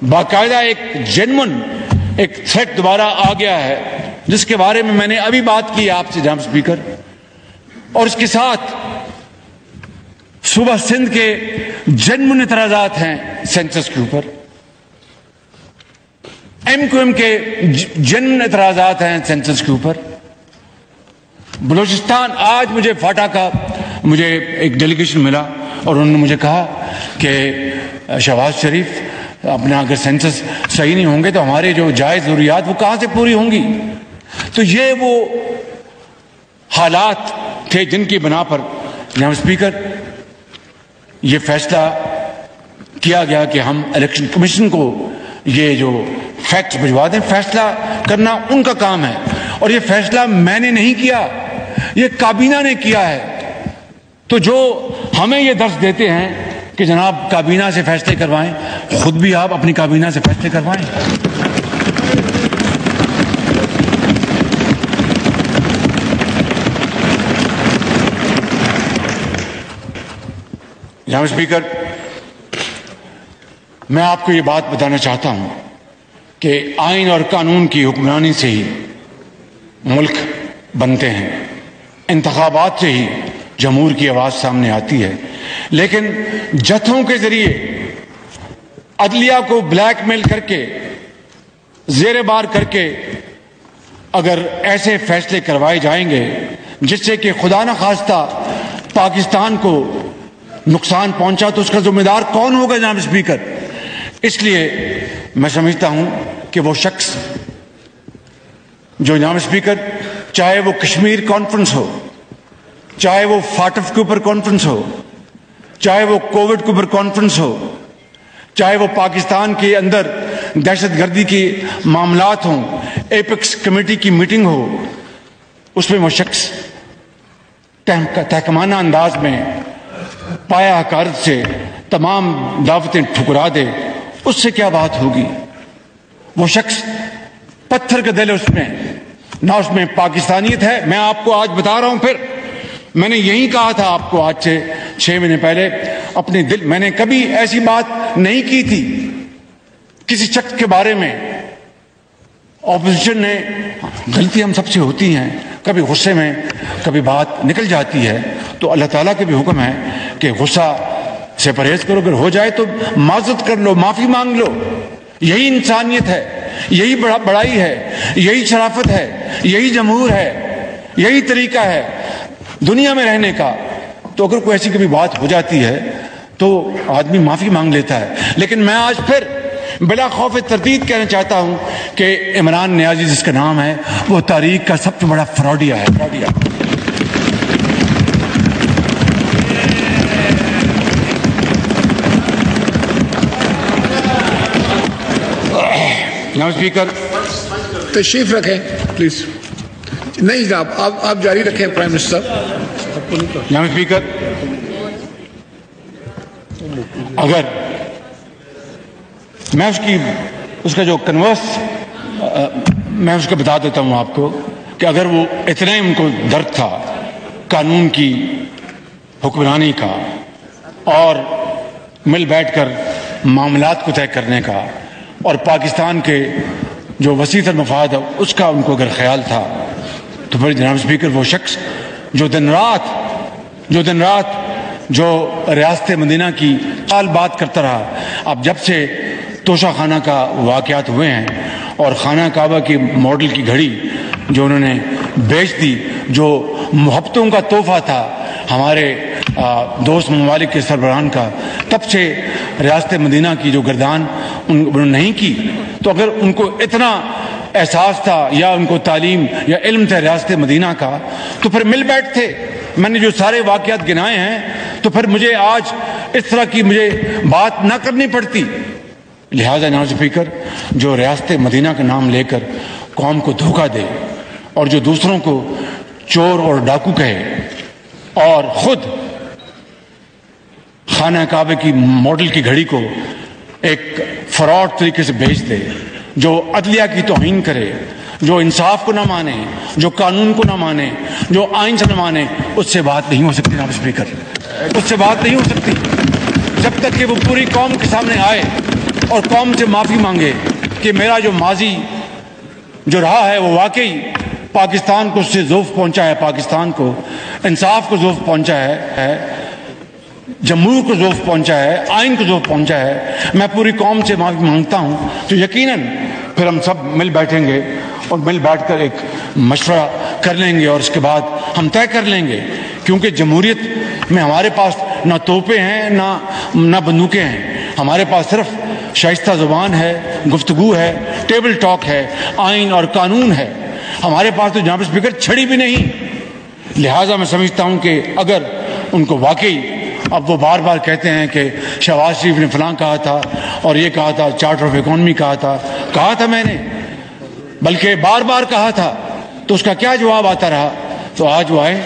باقاعدہ ایک جینون ایک تھریٹ دوبارہ آ گیا ہے جس کے بارے میں نے ابھی بات کی آپ سے جناب اسپیکر, اور اس کے ساتھ صوبہ سندھ کے جنون اعتراضات ہیں سینسس کے اوپر, MQM کے جنون اعتراضات ہیں سینسس کے اوپر. بلوچستان آج مجھے فاٹا کا مجھے ایک ڈیلیگیشن ملا اور انہوں نے مجھے کہا کہ شہباز شریف اپنا اگر سینسس صحیح نہیں ہوں گے تو ہمارے جو جائز ضروریات وہ کہاں سے پوری ہوں گی. تو یہ وہ حالات تھے جن کی بنا پر جناب اسپیکر یہ فیصلہ کیا گیا کہ ہم الیکشن کمیشن کو یہ جو فیکٹس بھجوا دیں. فیصلہ کرنا ان کا کام ہے اور یہ فیصلہ میں نے نہیں کیا, یہ کابینہ نے کیا ہے. تو جو ہمیں یہ درس دیتے ہیں کہ جناب کابینہ سے فیصلے کروائیں, خود بھی آپ اپنی کابینہ سے فیصلے کروائیں. جناب اسپیکر میں آپ کو یہ بات بتانا چاہتا ہوں کہ آئین اور قانون کی حکمرانی سے ہی ملک بنتے ہیں, انتخابات سے ہی جمہور کی آواز سامنے آتی ہے. لیکن جتھوں کے ذریعے عدلیہ کو بلیک میل کر کے زیر بار کر کے اگر ایسے فیصلے کروائے جائیں گے جس سے کہ خدا نخواستہ پاکستان کو نقصان پہنچا تو اس کا ذمہ دار کون ہوگا جناب اسپیکر؟ اس لیے میں سمجھتا ہوں کہ وہ شخص جو جناب اسپیکر چاہے وہ کشمیر کانفرنس ہو, چاہے وہ فاٹف کے اوپر کانفرنس ہو, چاہے وہ کووڈ کے اوپر کانفرنس ہو, چاہے وہ پاکستان کے اندر دہشت گردی کے معاملات ہوں, ایپیکس کمیٹی کی میٹنگ ہو, اس میں وہ شخص تحکمانہ انداز میں پایا حکارت سے تمام دعوتیں ٹھکرا دے, اس سے کیا بات ہوگی؟ وہ شخص پتھر کا دل ہے اس میں, نہ اس میں پاکستانیت ہے. میں آپ کو آج بتا رہا ہوں، پھر میں نے یہی کہا تھا آپ کو آج سے 6 مہینے پہلے اپنے دل، میں نے کبھی ایسی بات نہیں کی تھی کسی شخص کے بارے میں. اپوزیشن نے، غلطی ہم سب سے ہوتی ہیں، کبھی غصے میں کبھی بات نکل جاتی ہے، تو اللہ تعالیٰ کے بھی حکم ہے کہ غصہ سے پرہیز کرو، اگر ہو جائے تو معذرت کر لو، معافی مانگ لو. یہی انسانیت ہے، یہی بڑائی ہے، یہی شرافت ہے، یہی جمہور ہے، یہی طریقہ ہے دنیا میں رہنے کا. تو اگر کوئی ایسی کبھی بات ہو جاتی ہے تو آدمی معافی مانگ لیتا ہے. لیکن میں آج پھر بلا خوف تردید کہنا چاہتا ہوں کہ عمران نیازی جس کا نام ہے وہ تاریخ کا سب سے بڑا فراڈیا ہے. جناب اسپیکر، تشریف رکھیں پلیز. نہیں جناب، آپ جاری رکھیں پرائم منسٹر. جناب اسپیکر، اگر میں اس کا جو کنورس میں اس کو بتا دیتا ہوں آپ کو کہ اگر وہ اتنا ہی ان کو درد تھا قانون کی حکمرانی کا اور مل بیٹھ کر معاملات کو طے کرنے کا اور پاکستان کے جو وسیع تر مفاد ہے اس کا ان کو اگر خیال تھا، تو پھر جناب اسپیکر وہ شخص جو دن رات جو ریاست مدینہ کی بات کرتا رہا. اب جب سے توشہ خانہ کا واقعات ہوئے ہیں اور خانہ کعبہ کی ماڈل کی گھڑی جو انہوں نے بیچ دی، جو محبتوں کا تحفہ تھا ہمارے دوست ممالک کے سربراہان کا، تب سے ریاست مدینہ کی جو گردان انہوں نے نہیں کی. تو اگر ان کو اتنا احساس تھا یا ان کو تعلیم یا علم تھا ریاست مدینہ کا، تو پھر مل بیٹھتے. میں نے جو سارے واقعات گنائے ہیں تو پھر مجھے آج اس طرح کی مجھے بات نہ کرنی پڑتی. لہذا جناب اسپیکر، جو ریاست مدینہ کا نام لے کر قوم کو دھوکہ دے اور جو دوسروں کو چور اور ڈاکو کہے اور خود خانہ کعبے کی ماڈل کی گھڑی کو ایک فراڈ طریقے سے بیچ دے، جو عدلیہ کی توہین کرے، جو انصاف کو نہ مانے، جو قانون کو نہ مانے، جو آئین سے نہ مانے، اس سے بات نہیں ہو سکتی. جناب اسپیکر، اس سے بات نہیں ہو سکتی جب تک کہ وہ پوری قوم کے سامنے آئے اور قوم سے معافی مانگے کہ میرا جو ماضی جو رہا ہے وہ واقعی پاکستان کو اس سے ضعف پہنچا ہے، پاکستان کو انصاف کو ضعف پہنچا ہے، جمہور کو ضعف پہنچا ہے، آئین کو ضعف پہنچا ہے. میں پوری قوم سے معافی مانگتا ہوں. تو یقیناً پھر ہم سب مل بیٹھیں گے اور مل بیٹھ کر ایک مشورہ کر لیں گے اور اس کے بعد ہم طے کر لیں گے، کیونکہ جمہوریت میں ہمارے پاس نہ توپیں ہیں نہ بندوقیں ہیں. ہمارے پاس صرف شائستہ زبان ہے، گفتگو ہے، ٹیبل ٹاک ہے، آئین اور قانون ہے. ہمارے پاس تو جناب اسپیکر چھڑی بھی نہیں. لہٰذا میں سمجھتا ہوں کہ اگر ان کو واقعی، اب وہ بار بار کہتے ہیں کہ شہباز شریف نے فلاں کہا تھا اور یہ کہا تھا، چارٹر آف اکانومی کہا تھا میں نے، بلکہ بار بار کہا تھا، تو اس کا کیا جواب آتا رہا؟ تو آج وہ آئے،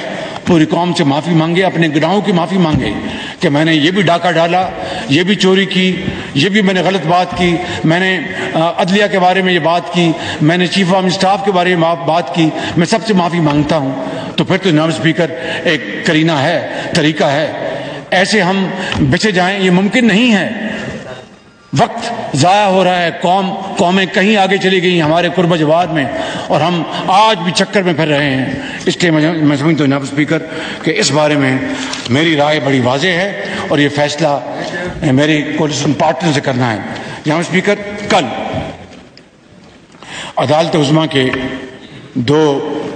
پوری قوم سے معافی مانگے، اپنے گناہوں کی معافی مانگے کہ میں نے یہ بھی ڈاکہ ڈالا، یہ بھی چوری کی، یہ بھی میں نے غلط بات کی، میں نے عدلیہ کے بارے میں یہ بات کی، میں نے چیف آف اسٹاف کے بارے میں بات کی، میں سب سے معافی مانگتا ہوں. تو پھر تو جناب اسپیکر ایک کرینہ ہے، طریقہ ہے. ایسے ہم بچے جائیں یہ ممکن نہیں ہے. وقت ضائع ہو رہا ہے، قومیں کہیں آگے چلی گئی ہمارے قرب جوار میں، اور ہم آج بھی چکر میں پھر رہے ہیں. اس لیے میں سمجھتا ہوں جناب اسپیکر کہ اس بارے میں میری رائے بڑی واضح ہے اور یہ فیصلہ میری کولیشن پارٹنر سے کرنا ہے. جناب اسپیکر، کل عدالت عظمیٰ کے 2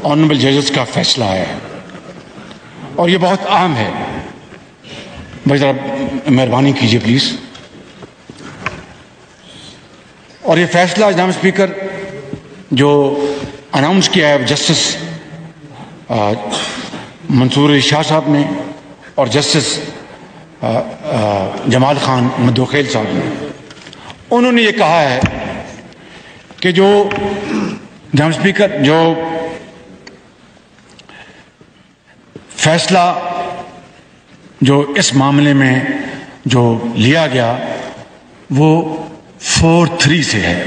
آنریبل ججز کا فیصلہ ہے اور یہ بہت اہم ہے. بھائی ذرا مہربانی کیجیے پلیز. اور یہ فیصلہ جناب اسپیکر جو اناؤنس کیا ہے جسٹس منصور علی شاہ صاحب نے اور جسٹس جمال خان مدوخیل صاحب نے، انہوں نے یہ کہا ہے کہ جو جناب اسپیکر جو فیصلہ جو اس معاملے میں جو لیا گیا وہ 4-3 سے ہے،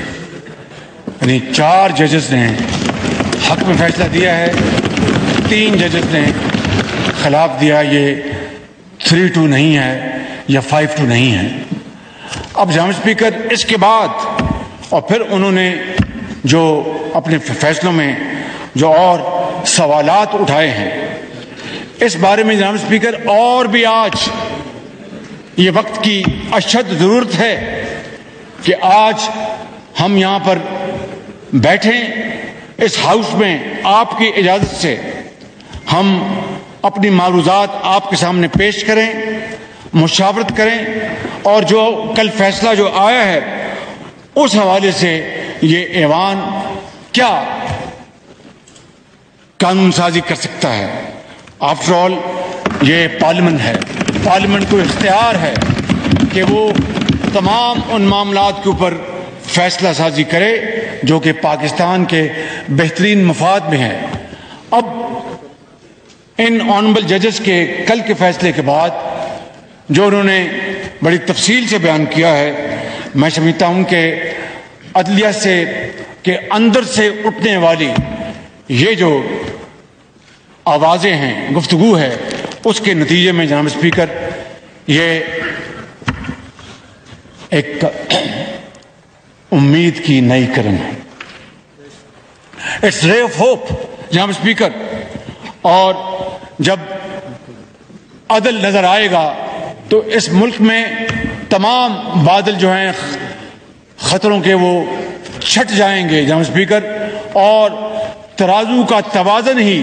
یعنی 4 ججز نے حق میں فیصلہ دیا ہے، 3 ججز نے خلاف دیا. یہ 3-2 نہیں ہے یا 5-2 نہیں ہے. اب جناب اسپیکر اس کے بعد اور پھر انہوں نے جو اپنے فیصلوں میں جو اور سوالات اٹھائے ہیں اس بارے میں جناب اسپیکر اور بھی آج یہ وقت کی اشد ضرورت ہے کہ آج ہم یہاں پر بیٹھیں اس ہاؤس میں آپ کی اجازت سے ہم اپنی معروضات آپ کے سامنے پیش کریں، مشاورت کریں اور جو کل فیصلہ جو آیا ہے اس حوالے سے یہ ایوان کیا قانون سازی کر سکتا ہے. آفٹر آل یہ پارلیمنٹ ہے، پارلیمنٹ کو اختیار ہے کہ وہ تمام ان معاملات کے اوپر فیصلہ سازی کرے جو کہ پاکستان کے بہترین مفاد میں ہے. اب ان آنریبل ججز کے کل کے فیصلے کے بعد جو انہوں نے بڑی تفصیل سے بیان کیا ہے، میں سمجھتا ہوں کہ عدلیہ سے کے اندر سے اٹھنے والی یہ جو آوازیں ہیں، گفتگو ہے، اس کے نتیجے میں جناب اسپیکر یہ ایک امید کی نئی کرن ہے. اٹس رے آف ہوپ جناب اسپیکر. اور جب عدل نظر آئے گا تو اس ملک میں تمام بادل جو ہیں خطروں کے وہ چھٹ جائیں گے جناب اسپیکر، اور ترازو کا توازن ہی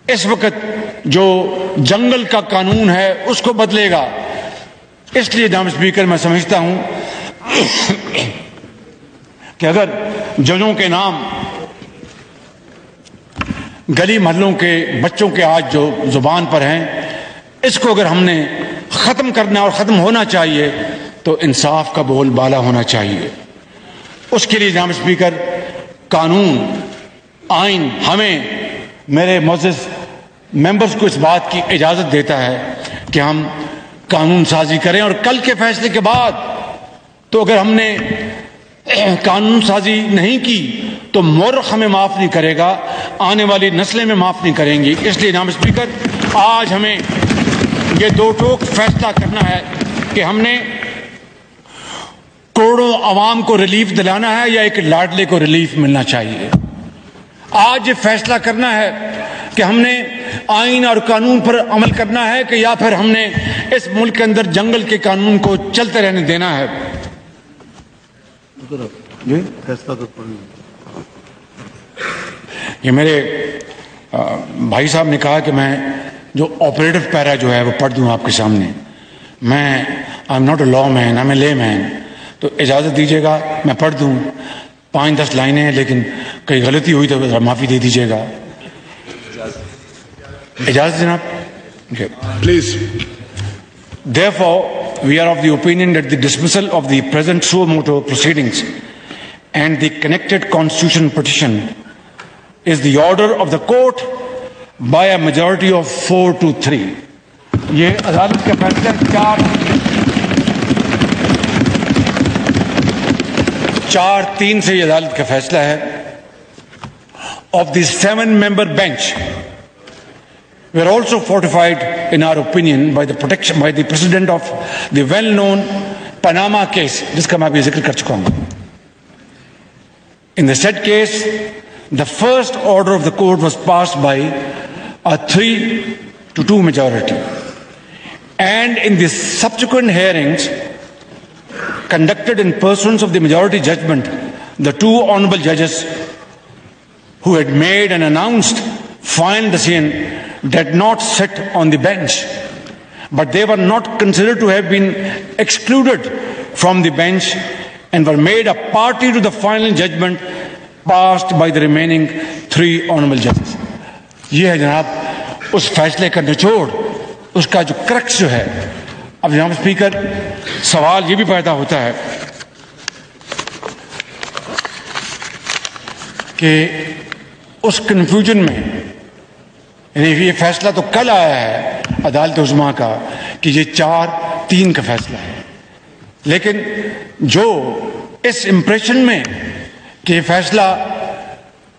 اس وقت جو جنگل کا قانون ہے اس کو بدلے گا. اس لیے جناب اسپیکر میں سمجھتا ہوں کہ اگر ججوں کے نام گلی محلوں کے بچوں کے آج جو زبان پر ہیں، اس کو اگر ہم نے ختم کرنا اور ختم ہونا چاہیے تو انصاف کا بول بالا ہونا چاہیے. اس کے لیے جناب اسپیکر قانون، آئین ہمیں، میرے معزز ممبرز کو اس بات کی اجازت دیتا ہے کہ ہم قانون سازی کریں. اور کل کے فیصلے کے بعد تو اگر ہم نے قانون سازی نہیں کی تو مورخ ہمیں معاف نہیں کرے گا، آنے والی نسلیں میں معاف نہیں کریں گی. اس لیے جناب اسپیکر آج ہمیں یہ 2 ٹوک فیصلہ کرنا ہے کہ ہم نے کروڑوں عوام کو ریلیف دلانا ہے یا ایک لاڈلے کو ریلیف ملنا چاہیے. آج یہ فیصلہ کرنا ہے کہ ہم نے آئین اور قانون پر عمل کرنا ہے کہ یا پھر ہم نے اس ملک کے اندر جنگل کے قانون کو چلتے رہنے دینا ہے. یہ میرے بھائی صاحب نے کہا کہ میں جو آپریٹو پیرا جو ہے وہ پڑھ دوں آپ کے سامنے. میں I am not a law man, I am a layman. تو اجازت دیجیے گا میں پڑھ دوں 5-10 لائنیں ہیں، لیکن کہیں غلطی ہوئی تو معافی دے دیجیے گا. اجازت جناب. Please. Therefore, we are of the opinion that the dismissal of the present suo motu proceedings and the connected constitution petition is the order of the court by a majority of 4-3. یہ عدالت کا فیصلہ 4-3 سے یہ عدالت کا فیصلہ ہے. Of the 7-member bench, we are also fortified in our opinion by the precedent of the well-known Panama case, جس کا میں ابھی ذکر کر چکا ہوں. In the said case, the first order of the court was passed by a 3-2 majority, and in the subsequent hearings conducted in pursuance of the majority judgment, the 2 honorable judges who had made and announced final decision did not sit on the bench, but they were not considered to have been excluded from the bench and were made a party to the final judgment passed by the remaining 3 honorable judges. یہ ہے جناب اس فیصلے کا نچوڑ، اس کا جو crux جو ہے. اب جناب اسپیکر سوال یہ بھی پیدا ہوتا ہے کہ اس کنفیوژن میں، یعنی یہ فیصلہ تو کل آیا ہے عدالت عظمیٰ کا کہ یہ 4-3 کا فیصلہ ہے، لیکن جو اس امپریشن میں کہ یہ فیصلہ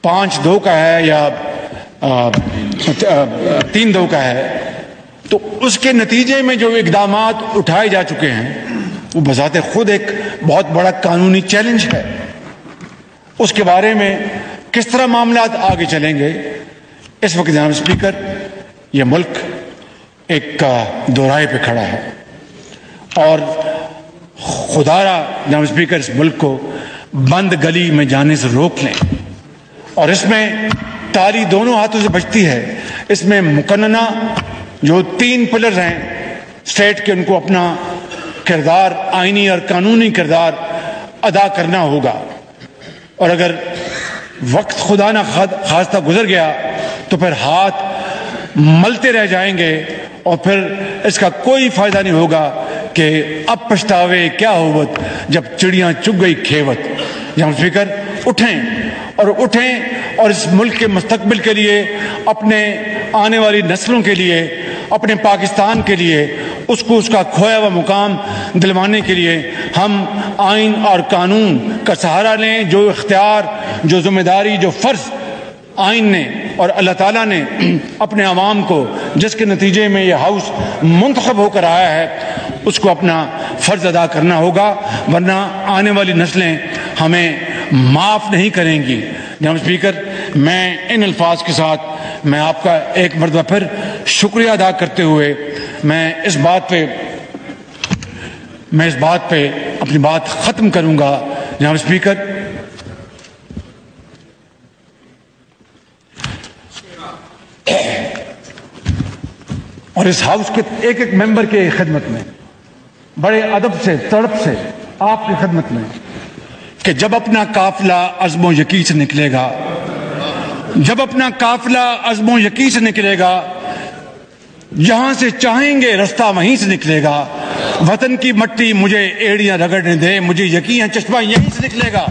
5-2 کا ہے یا 3-2 کا ہے، تو اس کے نتیجے میں جو اقدامات اٹھائے جا چکے ہیں وہ بذات خود ایک بہت بڑا قانونی چیلنج ہے. اس کے بارے میں کس طرح معاملات آگے چلیں گے، اس وقت جناب اسپیکر یہ ملک ایک دورائے پہ کھڑا ہے، اور خدا را جناب اسپیکر اس ملک کو بند گلی میں جانے سے روک لیں. اور اس میں تالی دونوں ہاتھوں سے بجتی ہے. اس میں مقننہ جو 3 پلرز ہیں اسٹیٹ کے، ان کو اپنا کردار، آئینی اور قانونی کردار ادا کرنا ہوگا. اور اگر وقت خدا نہ خواستہ گزر گیا تو پھر ہاتھ ملتے رہ جائیں گے، اور پھر اس کا کوئی فائدہ نہیں ہوگا کہ اب پچھتاوے کیا ہوت جب چڑیاں چگ گئی کھیوت. جناب اسپیکر اٹھیں اور اس ملک کے مستقبل کے لیے، اپنے آنے والی نسلوں کے لیے، اپنے پاکستان کے لیے، اس کو اس کا کھویا ہوا مقام دلوانے کے لیے ہم آئین اور قانون کا سہارا لیں. جو اختیار، جو ذمہ داری، جو فرض آئین نے اور اللہ تعالیٰ نے اپنے عوام کو، جس کے نتیجے میں یہ ہاؤس منتخب ہو کر آیا ہے، اس کو اپنا فرض ادا کرنا ہوگا، ورنہ آنے والی نسلیں ہمیں معاف نہیں کریں گی. جناب اسپیکر، میں ان الفاظ کے ساتھ میں آپ کا ایک مرتبہ پھر شکریہ ادا کرتے ہوئے میں اس بات پہ اپنی بات ختم کروں گا. جناب اسپیکر، اور اس ہاؤس کے ایک ایک ممبر کے خدمت میں بڑے ادب سے، تڑپ سے آپ کی خدمت میں، کہ جب اپنا قافلہ عزم و یقین سے نکلے گا، جب اپنا قافلہ عزم و یقین سے نکلے گا، جہاں سے چاہیں گے رستہ وہیں سے نکلے گا. وطن کی مٹی مجھے ایڑیاں رگڑنے دے، مجھے یقین ہے چشمہ یہیں سے نکلے گا.